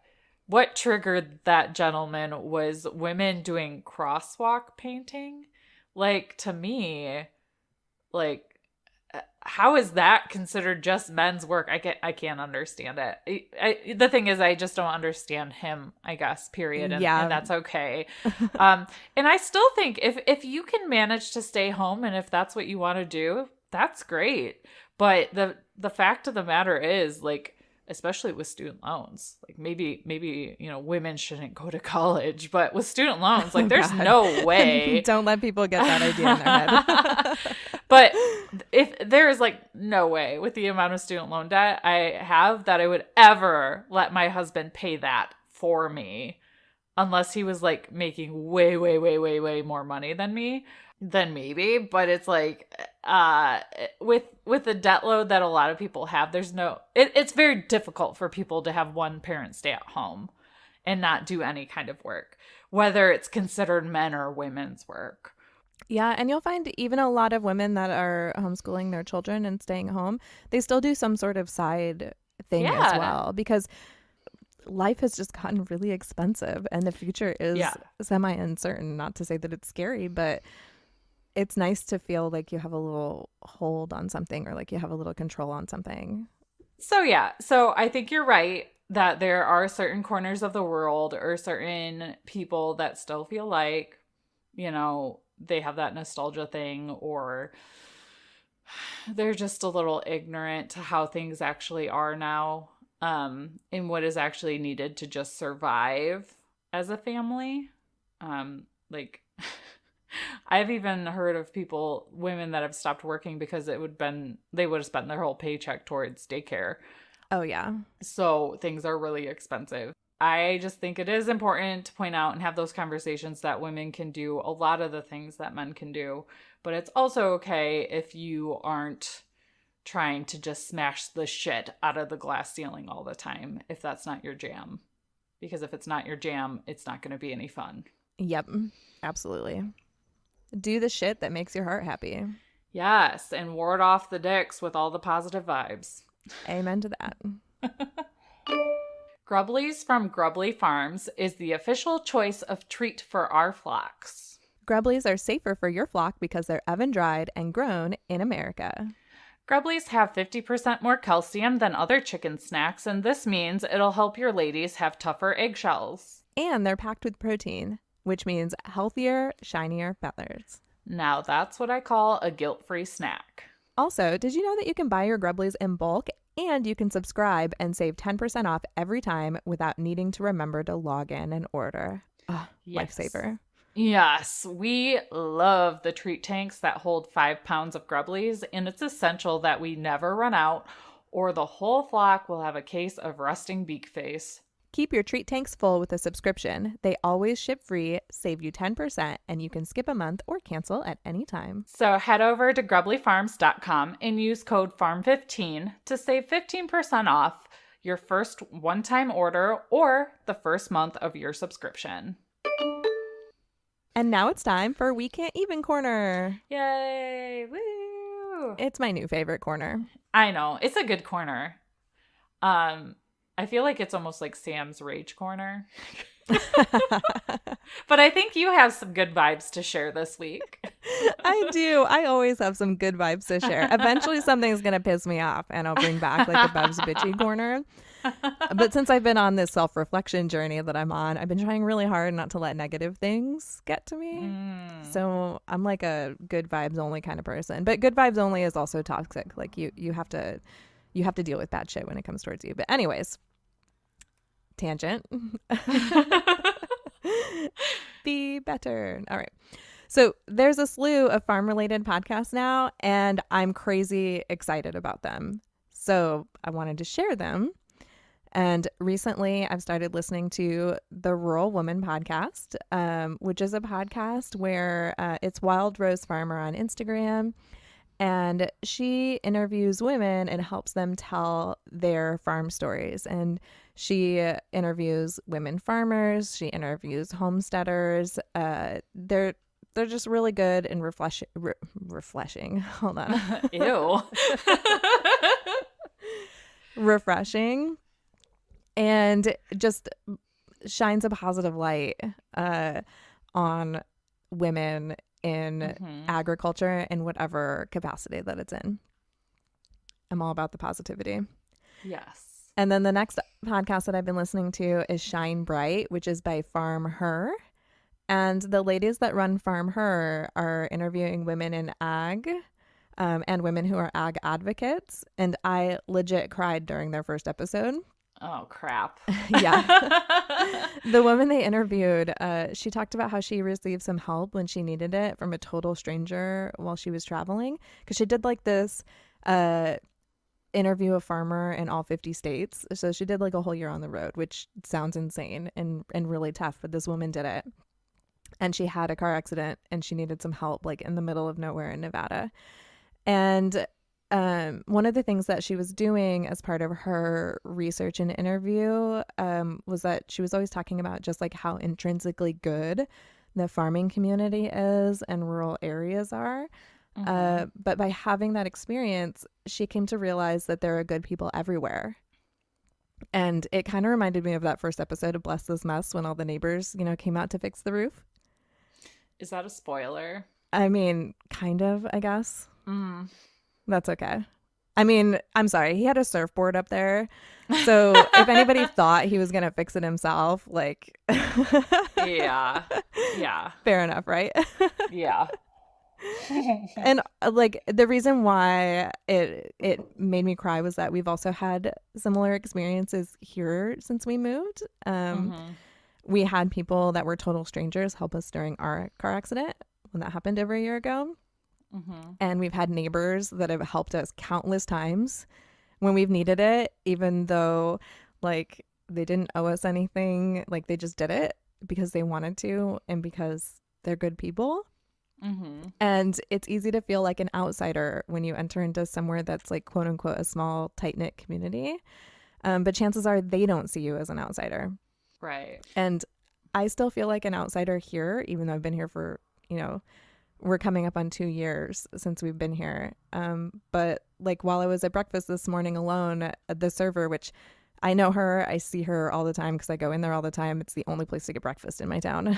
[SPEAKER 2] what triggered that gentleman was women doing crosswalk painting. Like, to me, like, how is that considered just men's work? I can't understand it. The thing is, I just don't understand him, I guess, period. And
[SPEAKER 1] Yeah.
[SPEAKER 2] that's okay. And I still think if you can manage to stay home and if that's what you want to do, that's great. But the fact of the matter is, like, especially with student loans, like maybe women shouldn't go to college, but with student loans, like,
[SPEAKER 1] Oh,
[SPEAKER 2] there's
[SPEAKER 1] God.
[SPEAKER 2] no way.
[SPEAKER 1] Don't let people get that idea in their head.
[SPEAKER 2] But if there is, like, no way with the amount of student loan debt I have that I would ever let my husband pay that for me, unless he was, like, making way, way, way, way, way more money than me, then maybe. But it's like, with the debt load that a lot of people have, it's very difficult for people to have one parent stay at home and not do any kind of work, whether it's considered men or women's work.
[SPEAKER 1] Yeah, and you'll find even a lot of women that are homeschooling their children and staying home, they still do some sort of side thing as
[SPEAKER 2] Yeah.
[SPEAKER 1] well, because life has just gotten really expensive and the future is
[SPEAKER 2] Yeah.
[SPEAKER 1] semi uncertain. Not to say that it's scary, but it's nice to feel like you have a little hold on something or like you have a little control on something.
[SPEAKER 2] So yeah, so I think you're right that there are certain corners of the world or certain people that still feel like, they have that nostalgia thing, or they're just a little ignorant to how things actually are now, and what is actually needed to just survive as a family. Like, I've even heard of women that have stopped working because they would have spent their whole paycheck towards daycare.
[SPEAKER 1] Oh, yeah.
[SPEAKER 2] So things are really expensive. I just think it is important to point out and have those conversations that women can do a lot of the things that men can do. But it's also okay if you aren't trying to just smash the shit out of the glass ceiling all the time, if that's not your jam. Because if it's not your jam, it's not going to be any fun.
[SPEAKER 1] Yep, absolutely. Do the shit that makes your heart happy.
[SPEAKER 2] Yes, and ward off the dicks with all the positive vibes.
[SPEAKER 1] Amen to that.
[SPEAKER 2] Grubblies from Grubbly Farms is the official choice of treat for our flocks.
[SPEAKER 1] Grubblies are safer for your flock because they're oven-dried and grown in America.
[SPEAKER 2] Grubblies have 50% more calcium than other chicken snacks, and this means it'll help your ladies have tougher eggshells.
[SPEAKER 1] And they're packed with protein, which means healthier, shinier feathers.
[SPEAKER 2] Now that's what I call a guilt-free snack.
[SPEAKER 1] Also, did you know that you can buy your Grubblies in bulk and you can subscribe and save 10% off every time without needing to remember to log in and order? Oh,
[SPEAKER 2] Yes.
[SPEAKER 1] Lifesaver.
[SPEAKER 2] Yes, we love the treat tanks that hold 5 pounds of Grubblies, and it's essential that we never run out or the whole flock will have a case of rusting beak face.
[SPEAKER 1] Keep your treat tanks full with a subscription. They always ship free, save you 10%, and you can skip a month or cancel at any time.
[SPEAKER 2] So head over to grubblyfarms.com and use code FARM15 to save 15% off your first one-time order or the first month of your subscription.
[SPEAKER 1] And now it's time for We Can't Even Corner.
[SPEAKER 2] Yay! Woo!
[SPEAKER 1] It's my new favorite corner.
[SPEAKER 2] I know. It's a good corner. I feel like it's almost like Sam's Rage Corner. But I think you have some good vibes to share this week.
[SPEAKER 1] I do. I always have some good vibes to share. Eventually something's going to piss me off and I'll bring back like a Bev's bitchy corner. But since I've been on this self-reflection journey that I'm on, I've been trying really hard not to let negative things get to me. So I'm like a good vibes only kind of person. But good vibes only is also toxic. Like you have to deal with bad shit when it comes towards you. But anyways, tangent. Be better. All right. So there's a slew of farm-related podcasts now, and I'm crazy excited about them. So I wanted to share them. And recently I've started listening to the Rural Woman podcast, which is a podcast where it's Wild Rose Farmer on Instagram. And she interviews women and helps them tell their farm stories. And she interviews women farmers. She interviews homesteaders. They're just really good and refreshing. Hold on.
[SPEAKER 2] Ew.
[SPEAKER 1] refreshing and just shines a positive light on women in agriculture in whatever capacity that it's in. I'm all about the positivity.
[SPEAKER 2] Yes.
[SPEAKER 1] And then the next podcast that I've been listening to is Shine Bright, which is by Farm Her. And the ladies that run Farm Her are interviewing women in ag and women who are ag advocates. And I legit cried during their first episode.
[SPEAKER 2] Oh, crap.
[SPEAKER 1] Yeah. The woman they interviewed, she talked about how she received some help when she needed it from a total stranger while she was traveling. Because she did like this interview a farmer in all 50 states. So she did like a whole year on the road, which sounds insane and really tough. But this woman did it. And she had a car accident and she needed some help like in the middle of nowhere in Nevada. And one of the things that she was doing as part of her research and interview was that she was always talking about just like how intrinsically good the farming community is and rural areas are. But by having that experience, she came to realize that there are good people everywhere. And it kind of reminded me of that first episode of Bless This Mess when all the neighbors, came out to fix the roof.
[SPEAKER 2] Is that a spoiler?
[SPEAKER 1] I mean, kind of, I guess. That's okay. I mean, I'm sorry. He had a surfboard up there. So if anybody thought he was going to fix it himself, like.
[SPEAKER 2] Yeah.
[SPEAKER 1] Fair enough, right?
[SPEAKER 2] Yeah.
[SPEAKER 1] And like the reason why it made me cry was that we've also had similar experiences here since we moved. We had people that were total strangers help us during our car accident when that happened over a year ago. And we've had neighbors that have helped us countless times when we've needed it, even though like they didn't owe us anything. Like they just did it because they wanted to and because they're good people. And it's easy to feel like an outsider when you enter into somewhere that's like quote unquote a small tight knit community. But chances are they don't see you as an outsider.
[SPEAKER 2] Right.
[SPEAKER 1] And I still feel like an outsider here, even though I've been here for, we're coming up on 2 years since we've been here. But like while I was at breakfast this morning alone, the server, which I know her, I see her all the time because I go in there all the time. It's the only place to get breakfast in my town.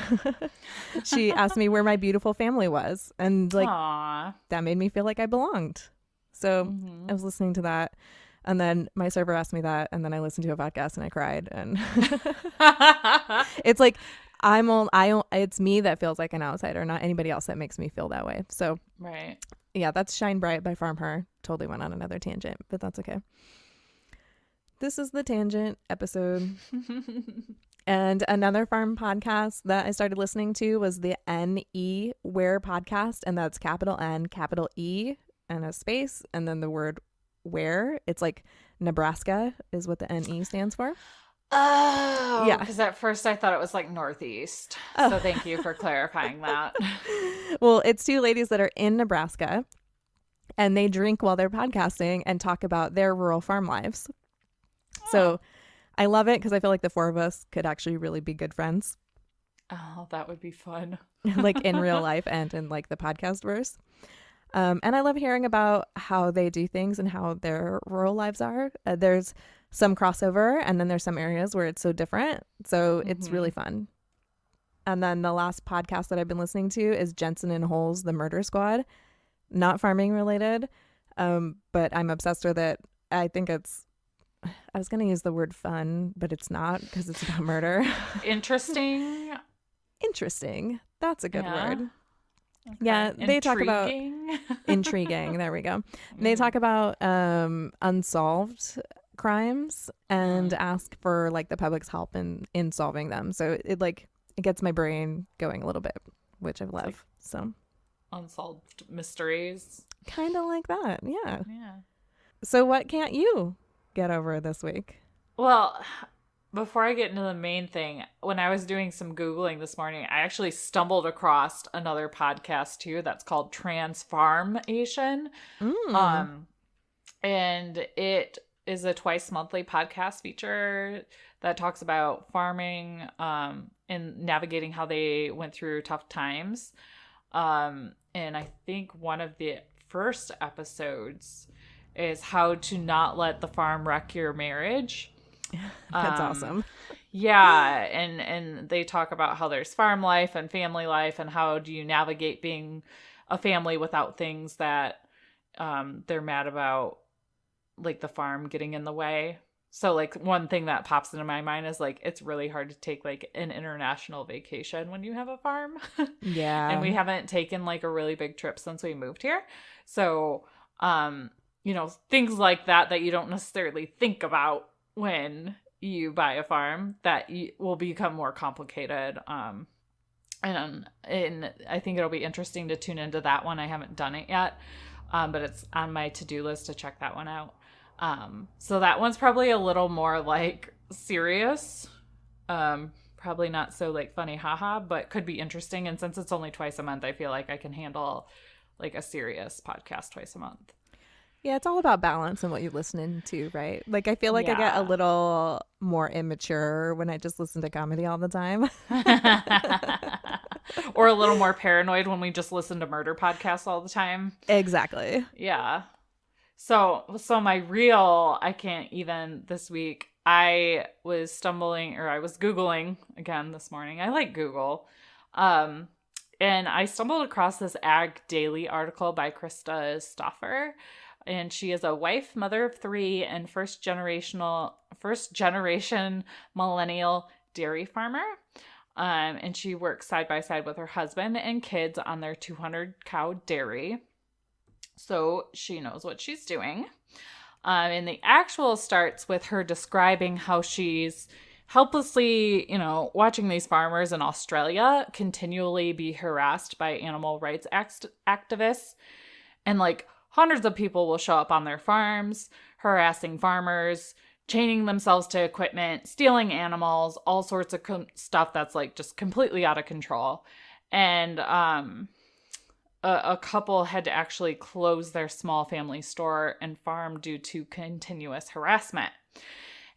[SPEAKER 1] She asked me where my beautiful family was. And like,
[SPEAKER 2] Aww.
[SPEAKER 1] that made me feel like I belonged. So I was listening to that. And then my server asked me that. And then I listened to a podcast and I cried. And it's like, it's me that feels like an outsider, not anybody else that makes me feel that way. So
[SPEAKER 2] right.
[SPEAKER 1] Yeah, that's Shine Bright by Farm Her. Totally went on another tangent, but that's okay. This is the tangent episode. And another farm podcast that I started listening to was the N.E. Where podcast. And that's capital N, capital E, and a space. And then the word where. It's like Nebraska is what the N.E. stands for.
[SPEAKER 2] Oh,
[SPEAKER 1] yeah.
[SPEAKER 2] Because at first I thought it was like Northeast. Oh. So thank you for clarifying that.
[SPEAKER 1] Well, it's two ladies that are in Nebraska. And they drink while they're podcasting and talk about their rural farm lives. So I love it because I feel like the four of us could actually really be good friends.
[SPEAKER 2] Oh, that would be fun.
[SPEAKER 1] Like in real life and in like the podcast verse. And I love hearing about how they do things and how their rural lives are. There's some crossover and then there's some areas where it's so different. So it's really fun. And then the last podcast that I've been listening to is Jensen and Hole's The Murder Squad. Not farming related, but I'm obsessed with it. I think I was going to use the word fun, but it's not because it's about murder.
[SPEAKER 2] Interesting.
[SPEAKER 1] Interesting. That's a good word.
[SPEAKER 2] Okay.
[SPEAKER 1] Yeah. They talk about intriguing. There we go. They talk about unsolved crimes and ask for like the public's help in solving them. So it gets my brain going a little bit, which I love. Like so
[SPEAKER 2] unsolved mysteries.
[SPEAKER 1] Kind of like that. Yeah.
[SPEAKER 2] Yeah.
[SPEAKER 1] So what can't you get over this week?
[SPEAKER 2] Well, before I get into the main thing, when I was doing some Googling this morning, I actually stumbled across another podcast too that's called Transfarmation. And it is a twice monthly podcast feature that talks about farming and navigating how they went through tough times. And I think one of the first episodes is how to not let the farm wreck your marriage.
[SPEAKER 1] That's awesome.
[SPEAKER 2] Yeah, and they talk about how there's farm life and family life, and how do you navigate being a family without things that they're mad about, like the farm getting in the way. So like one thing that pops into my mind is like it's really hard to take like an international vacation when you have a farm.
[SPEAKER 1] Yeah.
[SPEAKER 2] And we haven't taken like a really big trip since we moved here. So things like that you don't necessarily think about when you buy a farm that will become more complicated. And I think it'll be interesting to tune into that one. I haven't done it yet, but it's on my to-do list to check that one out. So that one's probably a little more like serious, probably not so like funny haha, but could be interesting. And since it's only twice a month, I feel like I can handle like a serious podcast twice a month.
[SPEAKER 1] Yeah, it's all about balance and what you're listening to, right? Like I feel like I get a little more immature when I just listen to comedy all the time.
[SPEAKER 2] Or a little more paranoid when we just listen to murder podcasts all the time.
[SPEAKER 1] Exactly.
[SPEAKER 2] Yeah. So my real, I can't even this week, I was Googling again this morning. I like Google. And I stumbled across this Ag Daily article by Krista Stoffer. And she is a wife, mother of 3, and first generation millennial dairy farmer. And she works side by side with her husband and kids on their 200 cow dairy. So she knows what she's doing. And the actual starts with her describing how she's helplessly, watching these farmers in Australia continually be harassed by animal rights activists. And like hundreds of people will show up on their farms, harassing farmers, chaining themselves to equipment, stealing animals, all sorts of stuff that's like just completely out of control. And a couple had to actually close their small family store and farm due to continuous harassment.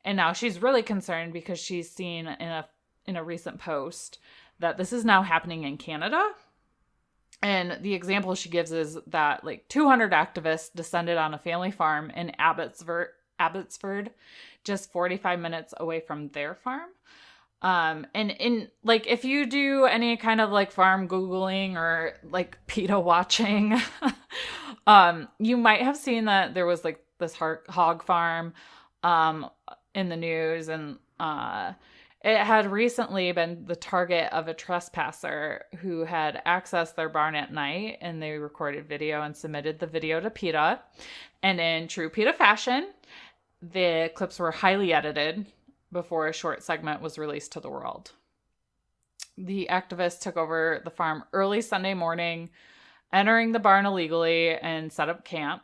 [SPEAKER 2] And now she's really concerned because she's seen in a recent post that this is now happening in Canada. And the example she gives is that like 200 activists descended on a family farm in Abbotsford, just 45 minutes away from their farm. And in like, if you do any kind of like farm Googling or like PETA watching, you might have seen that there was like this hog farm, in the news, and, it had recently been the target of a trespasser who had accessed their barn at night, and they recorded video and submitted the video to PETA. And in true PETA fashion, the clips were highly edited before a short segment was released to the world. The activists took over the farm early Sunday morning, entering the barn illegally, and set up camp.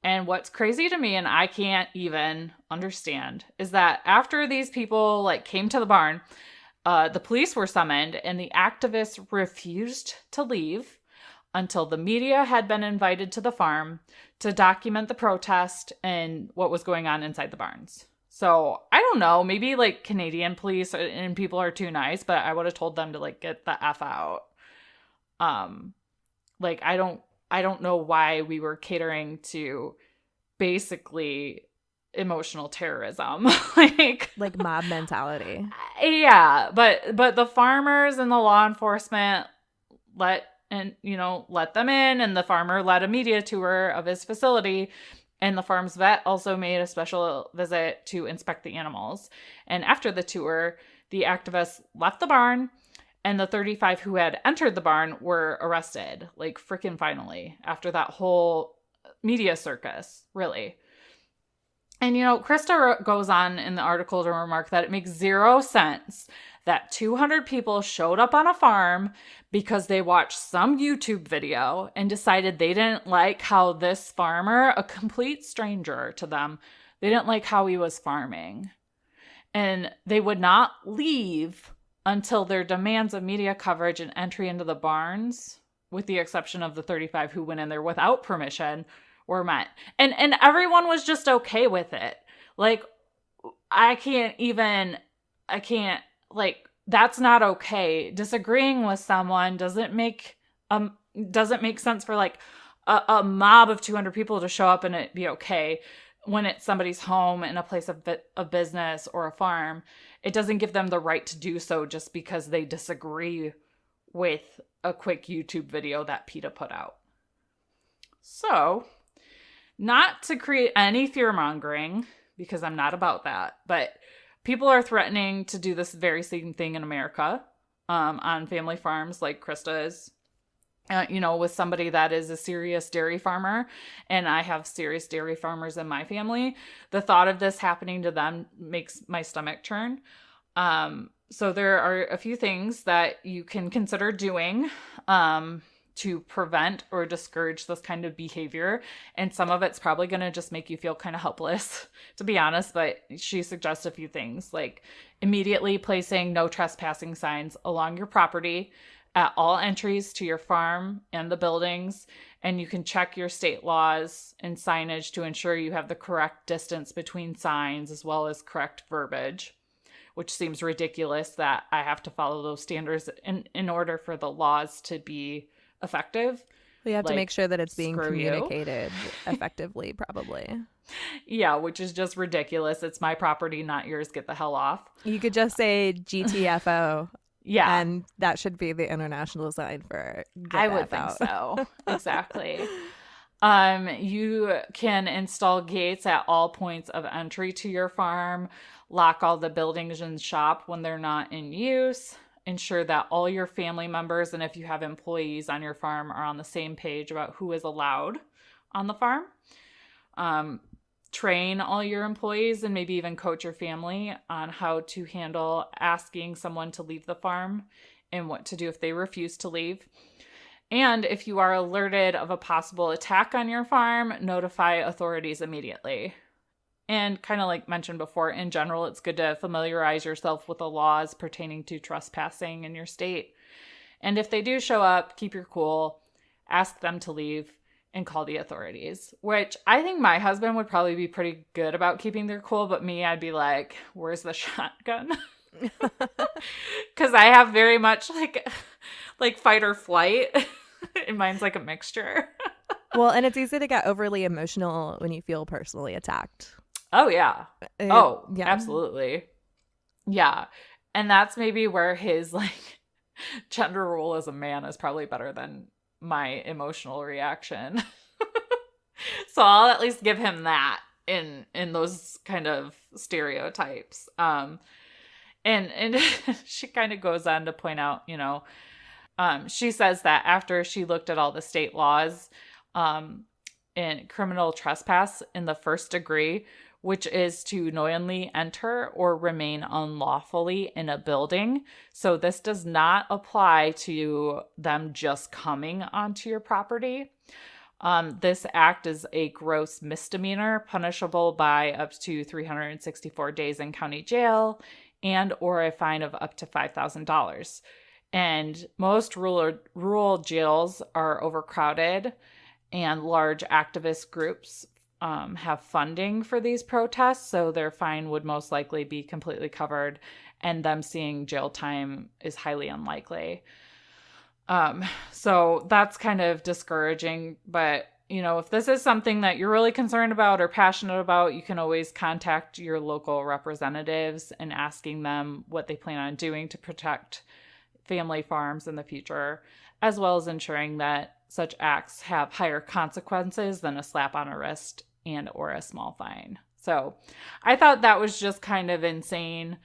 [SPEAKER 2] And what's crazy to me, and I can't even understand, is that after these people like came to the barn, the police were summoned, and the activists refused to leave until the media had been invited to the farm to document the protest and what was going on inside the barns. So I don't know, maybe like Canadian police and people are too nice, but I would have told them to like get the F out. Like I don't know why we were catering to basically emotional terrorism. like
[SPEAKER 1] mob mentality.
[SPEAKER 2] Yeah, but the farmers and the law enforcement let them in, and the farmer led a media tour of his facility. And the farm's vet also made a special visit to inspect the animals. And after the tour, the activists left the barn, and the 35 who had entered the barn were arrested, like freaking finally, after that whole media circus, really. And, Krista goes on in the article to remark that it makes 0 sense that 200 people showed up on a farm because they watched some YouTube video and decided they didn't like how this farmer, a complete stranger to them, they didn't like how he was farming. And they would not leave until their demands of media coverage and entry into the barns, with the exception of the 35 who went in there without permission, were met. And everyone was just okay with it. Like, that's not okay. Disagreeing with someone doesn't make sense for like a mob of 200 people to show up and it be okay. When it's somebody's home in a place of business or a farm, it doesn't give them the right to do so just because they disagree with a quick YouTube video that PETA put out. So, not to create any fear-mongering, because I'm not about that, but people are threatening to do this very same thing in America on family farms like Krista is. With somebody that is a serious dairy farmer, and I have serious dairy farmers in my family, the thought of this happening to them makes my stomach churn. So there are a few things that you can consider doing to prevent or discourage this kind of behavior. And some of it's probably going to just make you feel kind of helpless, to be honest. But she suggests a few things, like immediately placing no trespassing signs along your property at all entries to your farm and the buildings, and you can check your state laws and signage to ensure you have the correct distance between signs as well as correct verbiage, which seems ridiculous that I have to follow those standards in order for the laws to be effective.
[SPEAKER 1] We have to
[SPEAKER 2] Like,
[SPEAKER 1] make sure that it's being
[SPEAKER 2] screw you.
[SPEAKER 1] communicated effectively, probably.
[SPEAKER 2] Yeah, which is just ridiculous. It's my property, not yours. Get the hell off.
[SPEAKER 1] You could just say GTFO.
[SPEAKER 2] Yeah.
[SPEAKER 1] And that should be the international sign for get
[SPEAKER 2] I
[SPEAKER 1] the
[SPEAKER 2] would
[SPEAKER 1] F
[SPEAKER 2] think
[SPEAKER 1] out.
[SPEAKER 2] so. Exactly. You can install gates at all points of entry to your farm, lock all the buildings and shop when they're not in use, ensure that all your family members and if you have employees on your farm are on the same page about who is allowed on the farm. Train all your employees and maybe even coach your family on how to handle asking someone to leave the farm and what to do if they refuse to leave. And if you are alerted of a possible attack on your farm, notify authorities immediately. And kind of like mentioned before, in general, it's good to familiarize yourself with the laws pertaining to trespassing in your state. And if they do show up, keep your cool, ask them to leave, and call the authorities, which I think my husband would probably be pretty good about keeping their cool, but me, I'd be like, where's the shotgun? Because I have very much like fight or flight. And mine's like a mixture.
[SPEAKER 1] Well, and it's easy to get overly emotional when you feel personally attacked.
[SPEAKER 2] Oh, yeah.
[SPEAKER 1] Yeah.
[SPEAKER 2] Absolutely. Yeah. And that's maybe where his like gender role as a man is probably better than my emotional reaction. So I'll at least give him that in those kind of stereotypes. And she kind of goes on to point out, she says that after she looked at all the state laws, in criminal trespass in the first degree, which is to knowingly enter or remain unlawfully in a building. So this does not apply to them just coming onto your property. This act is a gross misdemeanor, punishable by up to 364 days in county jail and or a fine of up to $5,000. And most rural jails are overcrowded, and large activist groups have funding for these protests, so their fine would most likely be completely covered, and them seeing jail time is highly unlikely. So that's kind of discouraging, but if this is something that you're really concerned about or passionate about, you can always contact your local representatives and asking them what they plan on doing to protect family farms in the future, as well as ensuring that such acts have higher consequences than a slap on a wrist and or a small fine. So I thought that was just kind of insane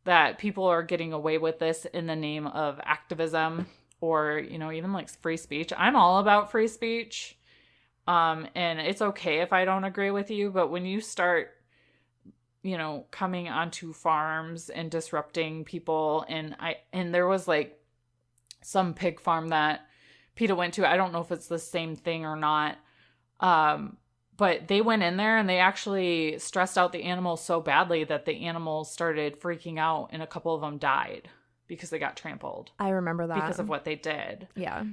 [SPEAKER 2] that people are getting away with this in the name of activism or, even like free speech. I'm all about free speech. And it's okay if I don't agree with you, but when you start, coming onto farms and disrupting people, and there was like some pig farm that PETA went to, I don't know if it's the same thing or not, but they went in there and they actually stressed out the animals so badly that the animals started freaking out and a couple of them died because they got trampled.
[SPEAKER 1] I remember that.
[SPEAKER 2] Because of what they did.
[SPEAKER 1] Yeah.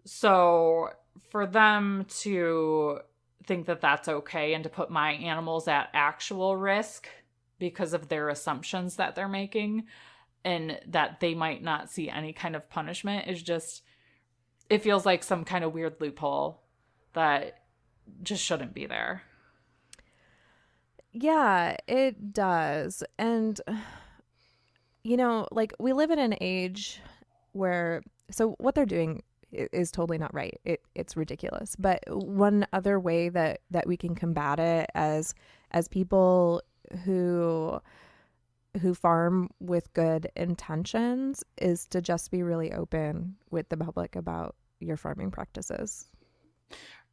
[SPEAKER 2] So for them to think that that's okay and to put my animals at actual risk because of their assumptions that they're making and that they might not see any kind of punishment is just, it feels like some kind of weird loophole that just shouldn't be there.
[SPEAKER 1] Yeah, it does. And, you know, like we live in an age where, so what they're doing is totally not right. It's ridiculous. But one other way that we can combat it as people who farm with good intentions is to just be really open with the public about your farming practices.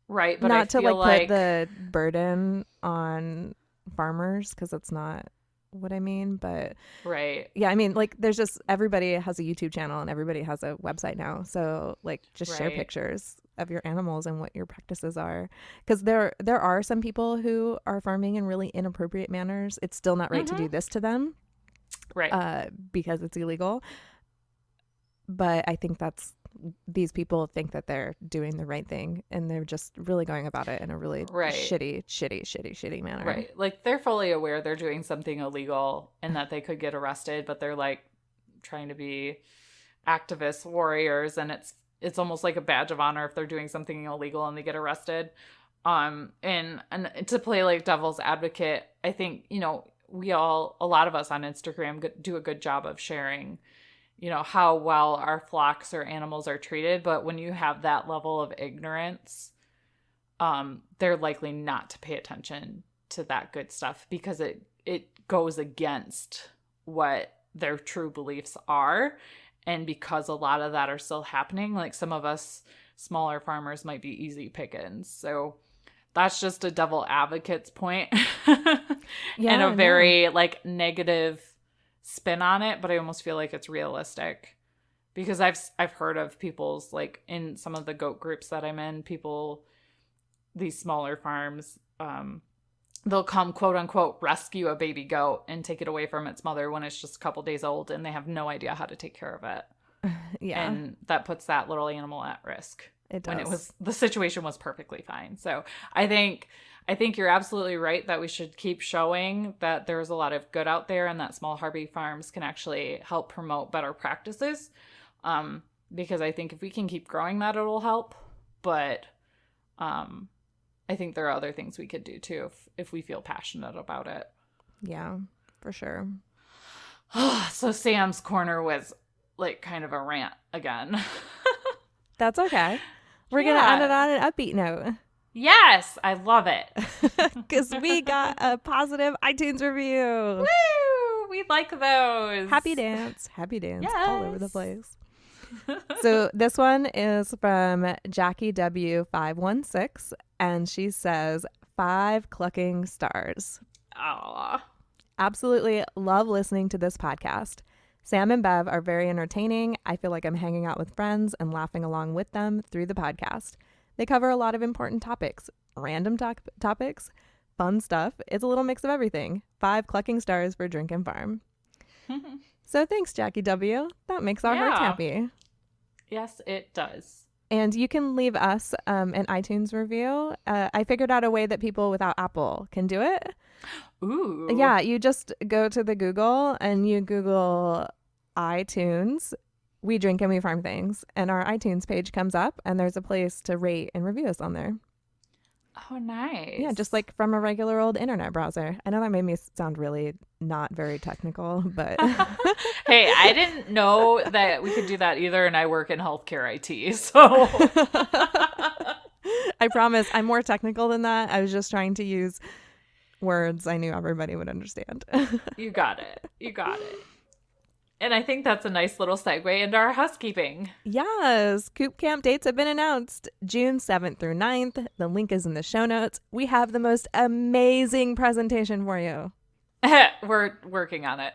[SPEAKER 2] Right, but
[SPEAKER 1] not
[SPEAKER 2] I
[SPEAKER 1] to
[SPEAKER 2] feel
[SPEAKER 1] like put the burden on farmers, because that's not what I mean. But
[SPEAKER 2] right,
[SPEAKER 1] yeah, I mean, like there's just, everybody has a YouTube channel and everybody has a website now. So like just share
[SPEAKER 2] right.
[SPEAKER 1] pictures of your animals and what your practices are. Because there are some people who are farming in really inappropriate manners. It's still not right to do this to them.
[SPEAKER 2] Right.
[SPEAKER 1] Because it's illegal. But I think these people think that they're doing the right thing, and they're just really going about it in a really shitty manner.
[SPEAKER 2] Right. Like they're fully aware they're doing something illegal and that they could get arrested, but they're like trying to be activist warriors, and it's almost like a badge of honor if they're doing something illegal and they get arrested. And to play like devil's advocate, I think, you know, a lot of us on Instagram do a good job of sharing, you know, how well our flocks or animals are treated. But when you have that level of ignorance, they're likely not to pay attention to that good stuff, because it goes against what their true beliefs are. And because a lot of that are still happening, like some of us smaller farmers might be easy pickings. So that's just a devil advocate's point. And a very like negative spin on it, but I almost feel like it's realistic, because I've heard of people's, like in some of the goat groups that I'm in, these smaller farms, they'll come quote unquote rescue a baby goat and take it away from its mother when it's just a couple days old, and they have no idea how to take care of it.
[SPEAKER 1] Yeah.
[SPEAKER 2] And that puts that little animal at risk.
[SPEAKER 1] It does.
[SPEAKER 2] When the situation was perfectly fine. So I think you're absolutely right that we should keep showing that there's a lot of good out there, and that small Harvey farms can actually help promote better practices. Because I think if we can keep growing that, it'll help. But I think there are other things we could do too if we feel passionate about it.
[SPEAKER 1] Yeah, for sure.
[SPEAKER 2] So Sam's corner was like kind of a rant again.
[SPEAKER 1] That's okay. We're going to end it on an upbeat note.
[SPEAKER 2] Yes, I love it.
[SPEAKER 1] Because we got a positive iTunes review.
[SPEAKER 2] Woo! We like those.
[SPEAKER 1] Happy dance.
[SPEAKER 2] Yes.
[SPEAKER 1] All over the place. So this one is from Jackie W516, and she says 5 clucking stars.
[SPEAKER 2] Aw.
[SPEAKER 1] Absolutely love listening to this podcast. Sam and Bev are very entertaining. I feel like I'm hanging out with friends and laughing along with them through the podcast. They cover a lot of important topics, random topics, fun stuff. It's a little mix of everything. 5 clucking stars for Drink and Farm. So thanks, Jackie W. That makes our hearts happy.
[SPEAKER 2] Yes, it does.
[SPEAKER 1] And you can leave us an iTunes review. I figured out a way that people without Apple can do it.
[SPEAKER 2] Ooh.
[SPEAKER 1] Yeah, you just go to the Google and you Google iTunes, We Drink and We Farm Things, and our iTunes page comes up, and there's a place to rate and review us on there.
[SPEAKER 2] Oh, nice.
[SPEAKER 1] Yeah, just like from a regular old internet browser. I know that made me sound really not very technical, but
[SPEAKER 2] hey, I didn't know that we could do that either, and I work in healthcare IT, so
[SPEAKER 1] I promise I'm more technical than that. I was just trying to use words I knew everybody would understand.
[SPEAKER 2] You got it. And I think that's a nice little segue into our housekeeping.
[SPEAKER 1] Yes. Coop Camp dates have been announced. June 7th through 9th. The link is in the show notes. We have the most amazing presentation for you.
[SPEAKER 2] We're working on it.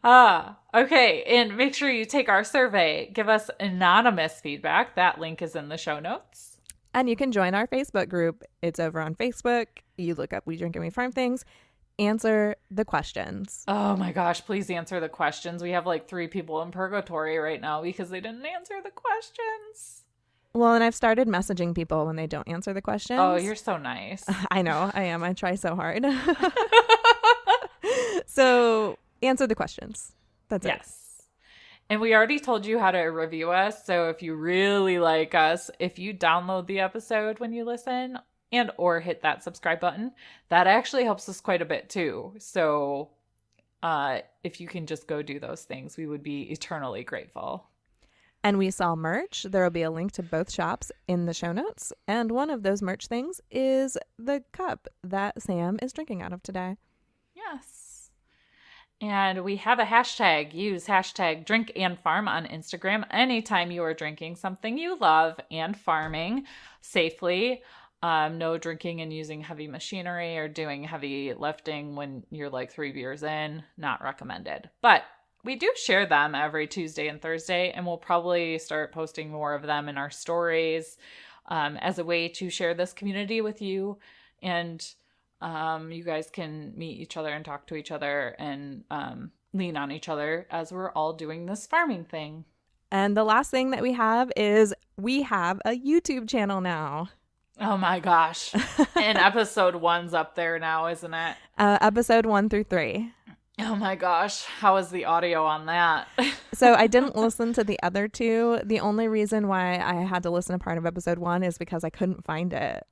[SPEAKER 2] Okay. And make sure you take our survey. Give us anonymous feedback. That link is in the show notes.
[SPEAKER 1] And you can join our Facebook group. It's over on Facebook. You look up We Drink and We Farm Things. Answer the questions.
[SPEAKER 2] Oh my gosh, please answer the questions. We have like 3 people in purgatory right now because they didn't answer the questions.
[SPEAKER 1] Well, and I've started messaging people when they don't answer the questions.
[SPEAKER 2] Oh, you're so nice.
[SPEAKER 1] I know, I am. I try so hard. So answer the questions. That's it.
[SPEAKER 2] Yes. And we already told you how to review us. So if you really like us, if you download the episode when you listen and or hit that subscribe button, that actually helps us quite a bit too. So if you can just go do those things, we would be eternally grateful.
[SPEAKER 1] And we sell merch. There will be a link to both shops in the show notes. And one of those merch things is the cup that Sam is drinking out of today.
[SPEAKER 2] Yes. And we have a hashtag. Use hashtag #DrinkAndFarm on Instagram anytime you are drinking something you love and farming safely. No drinking and using heavy machinery or doing heavy lifting when you're like 3 beers in. Not recommended. But we do share them every Tuesday and Thursday, and we'll probably start posting more of them in our stories as a way to share this community with you. And you guys can meet each other and talk to each other and lean on each other as we're all doing this farming thing.
[SPEAKER 1] And the last thing that we have is we have a YouTube channel now.
[SPEAKER 2] Oh my gosh. And episode 1's up there now, isn't it?
[SPEAKER 1] Episode 1 through 3.
[SPEAKER 2] Oh my gosh. How is the audio on that?
[SPEAKER 1] So I didn't listen to the other 2. The only reason why I had to listen to part of episode 1 is because I couldn't find it.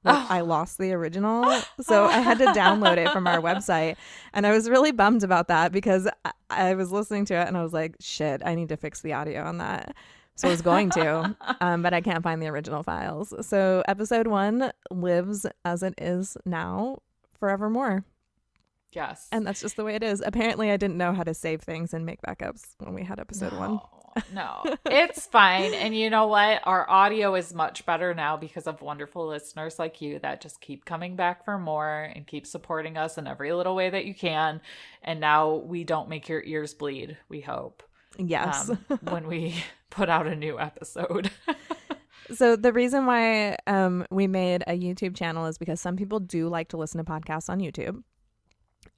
[SPEAKER 1] Like, I lost the original, so I had to download it from our website. And I was really bummed about that because I was listening to it and I was like, shit, I need to fix the audio on that. So I was going to, but I can't find the original files. So episode 1 lives as it is now forevermore.
[SPEAKER 2] Yes.
[SPEAKER 1] And that's just the way it is. Apparently, I didn't know how to save things and make backups when we had episode 1.
[SPEAKER 2] No, it's fine. And you know what? Our audio is much better now because of wonderful listeners like you that just keep coming back for more and keep supporting us in every little way that you can. And now we don't make your ears bleed, we hope.
[SPEAKER 1] Yes.
[SPEAKER 2] When we put out a new episode.
[SPEAKER 1] So the reason why we made a YouTube channel is because some people do like to listen to podcasts on YouTube.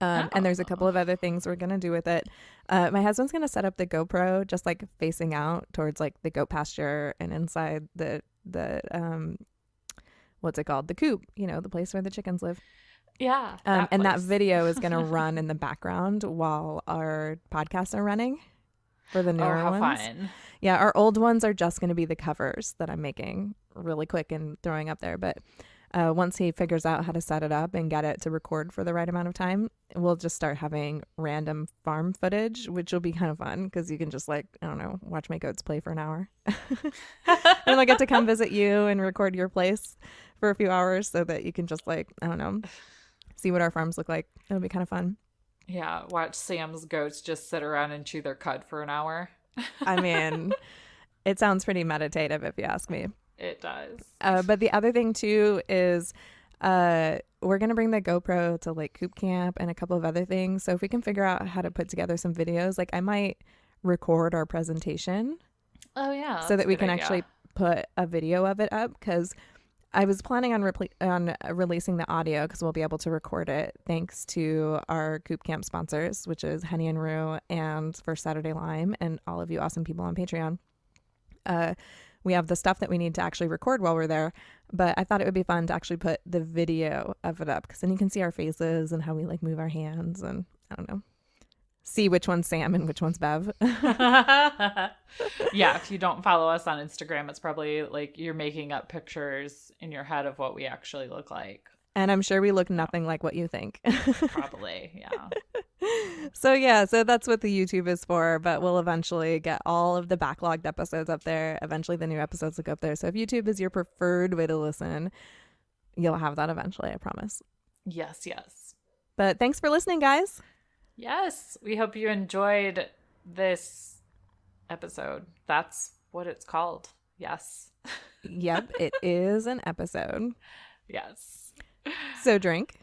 [SPEAKER 1] And there's a couple of other things we're going to do with it. My husband's going to set up the GoPro just like facing out towards like the goat pasture and inside the what's it called? The coop, you know, the place where the chickens live.
[SPEAKER 2] Yeah.
[SPEAKER 1] And that video is going to run in the background while our podcasts are running for the newer
[SPEAKER 2] how
[SPEAKER 1] ones.
[SPEAKER 2] Fun.
[SPEAKER 1] Yeah, our old ones are just going to be the covers that I'm making really quick and throwing up there. But once he figures out how to set it up and get it to record for the right amount of time, we'll just start having random farm footage, which will be kind of fun because you can just like, I don't know, watch my goats play for an hour. And I get to come visit you and record your place for a few hours so that you can just like, I don't know, see what our farms look like. It'll be kind of fun.
[SPEAKER 2] Yeah, watch Sam's goats just sit around and chew their cud for an hour.
[SPEAKER 1] I mean, it sounds pretty meditative if you ask me.
[SPEAKER 2] It does.
[SPEAKER 1] But the other thing too is we're going to bring the GoPro to like Coop Camp and a couple of other things. So if we can figure out how to put together some videos, like I might record our presentation.
[SPEAKER 2] Oh yeah.
[SPEAKER 1] So that we can actually put a video of it up, because I was planning on releasing the audio because we'll be able to record it thanks to our Coop Camp sponsors, which is Henny Roo and First Saturday Lime and all of you awesome people on Patreon. We have the stuff that we need to actually record while we're there, but I thought it would be fun to actually put the video of it up because then you can see our faces and how we like move our hands and I don't know, see which one's Sam and which one's Bev.
[SPEAKER 2] Yeah, if you don't follow us on Instagram, it's probably like you're making up pictures in your head of what we actually look like.
[SPEAKER 1] And I'm sure we look nothing like what you think.
[SPEAKER 2] Probably, yeah.
[SPEAKER 1] So that's what the YouTube is for, but we'll eventually get all of the backlogged episodes up there. Eventually the new episodes will go up there. So if YouTube is your preferred way to listen, you'll have that eventually, I promise.
[SPEAKER 2] Yes.
[SPEAKER 1] But thanks for listening, guys.
[SPEAKER 2] Yes, we hope you enjoyed this episode. That's what it's called. Yes.
[SPEAKER 1] Yep, it is an episode.
[SPEAKER 2] Yes.
[SPEAKER 1] So drink,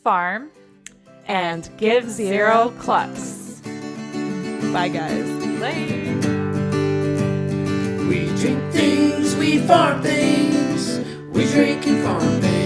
[SPEAKER 2] farm, and give zero clucks.
[SPEAKER 1] Bye, guys.
[SPEAKER 2] Bye.
[SPEAKER 3] We drink things, we farm things, we drink and farm things.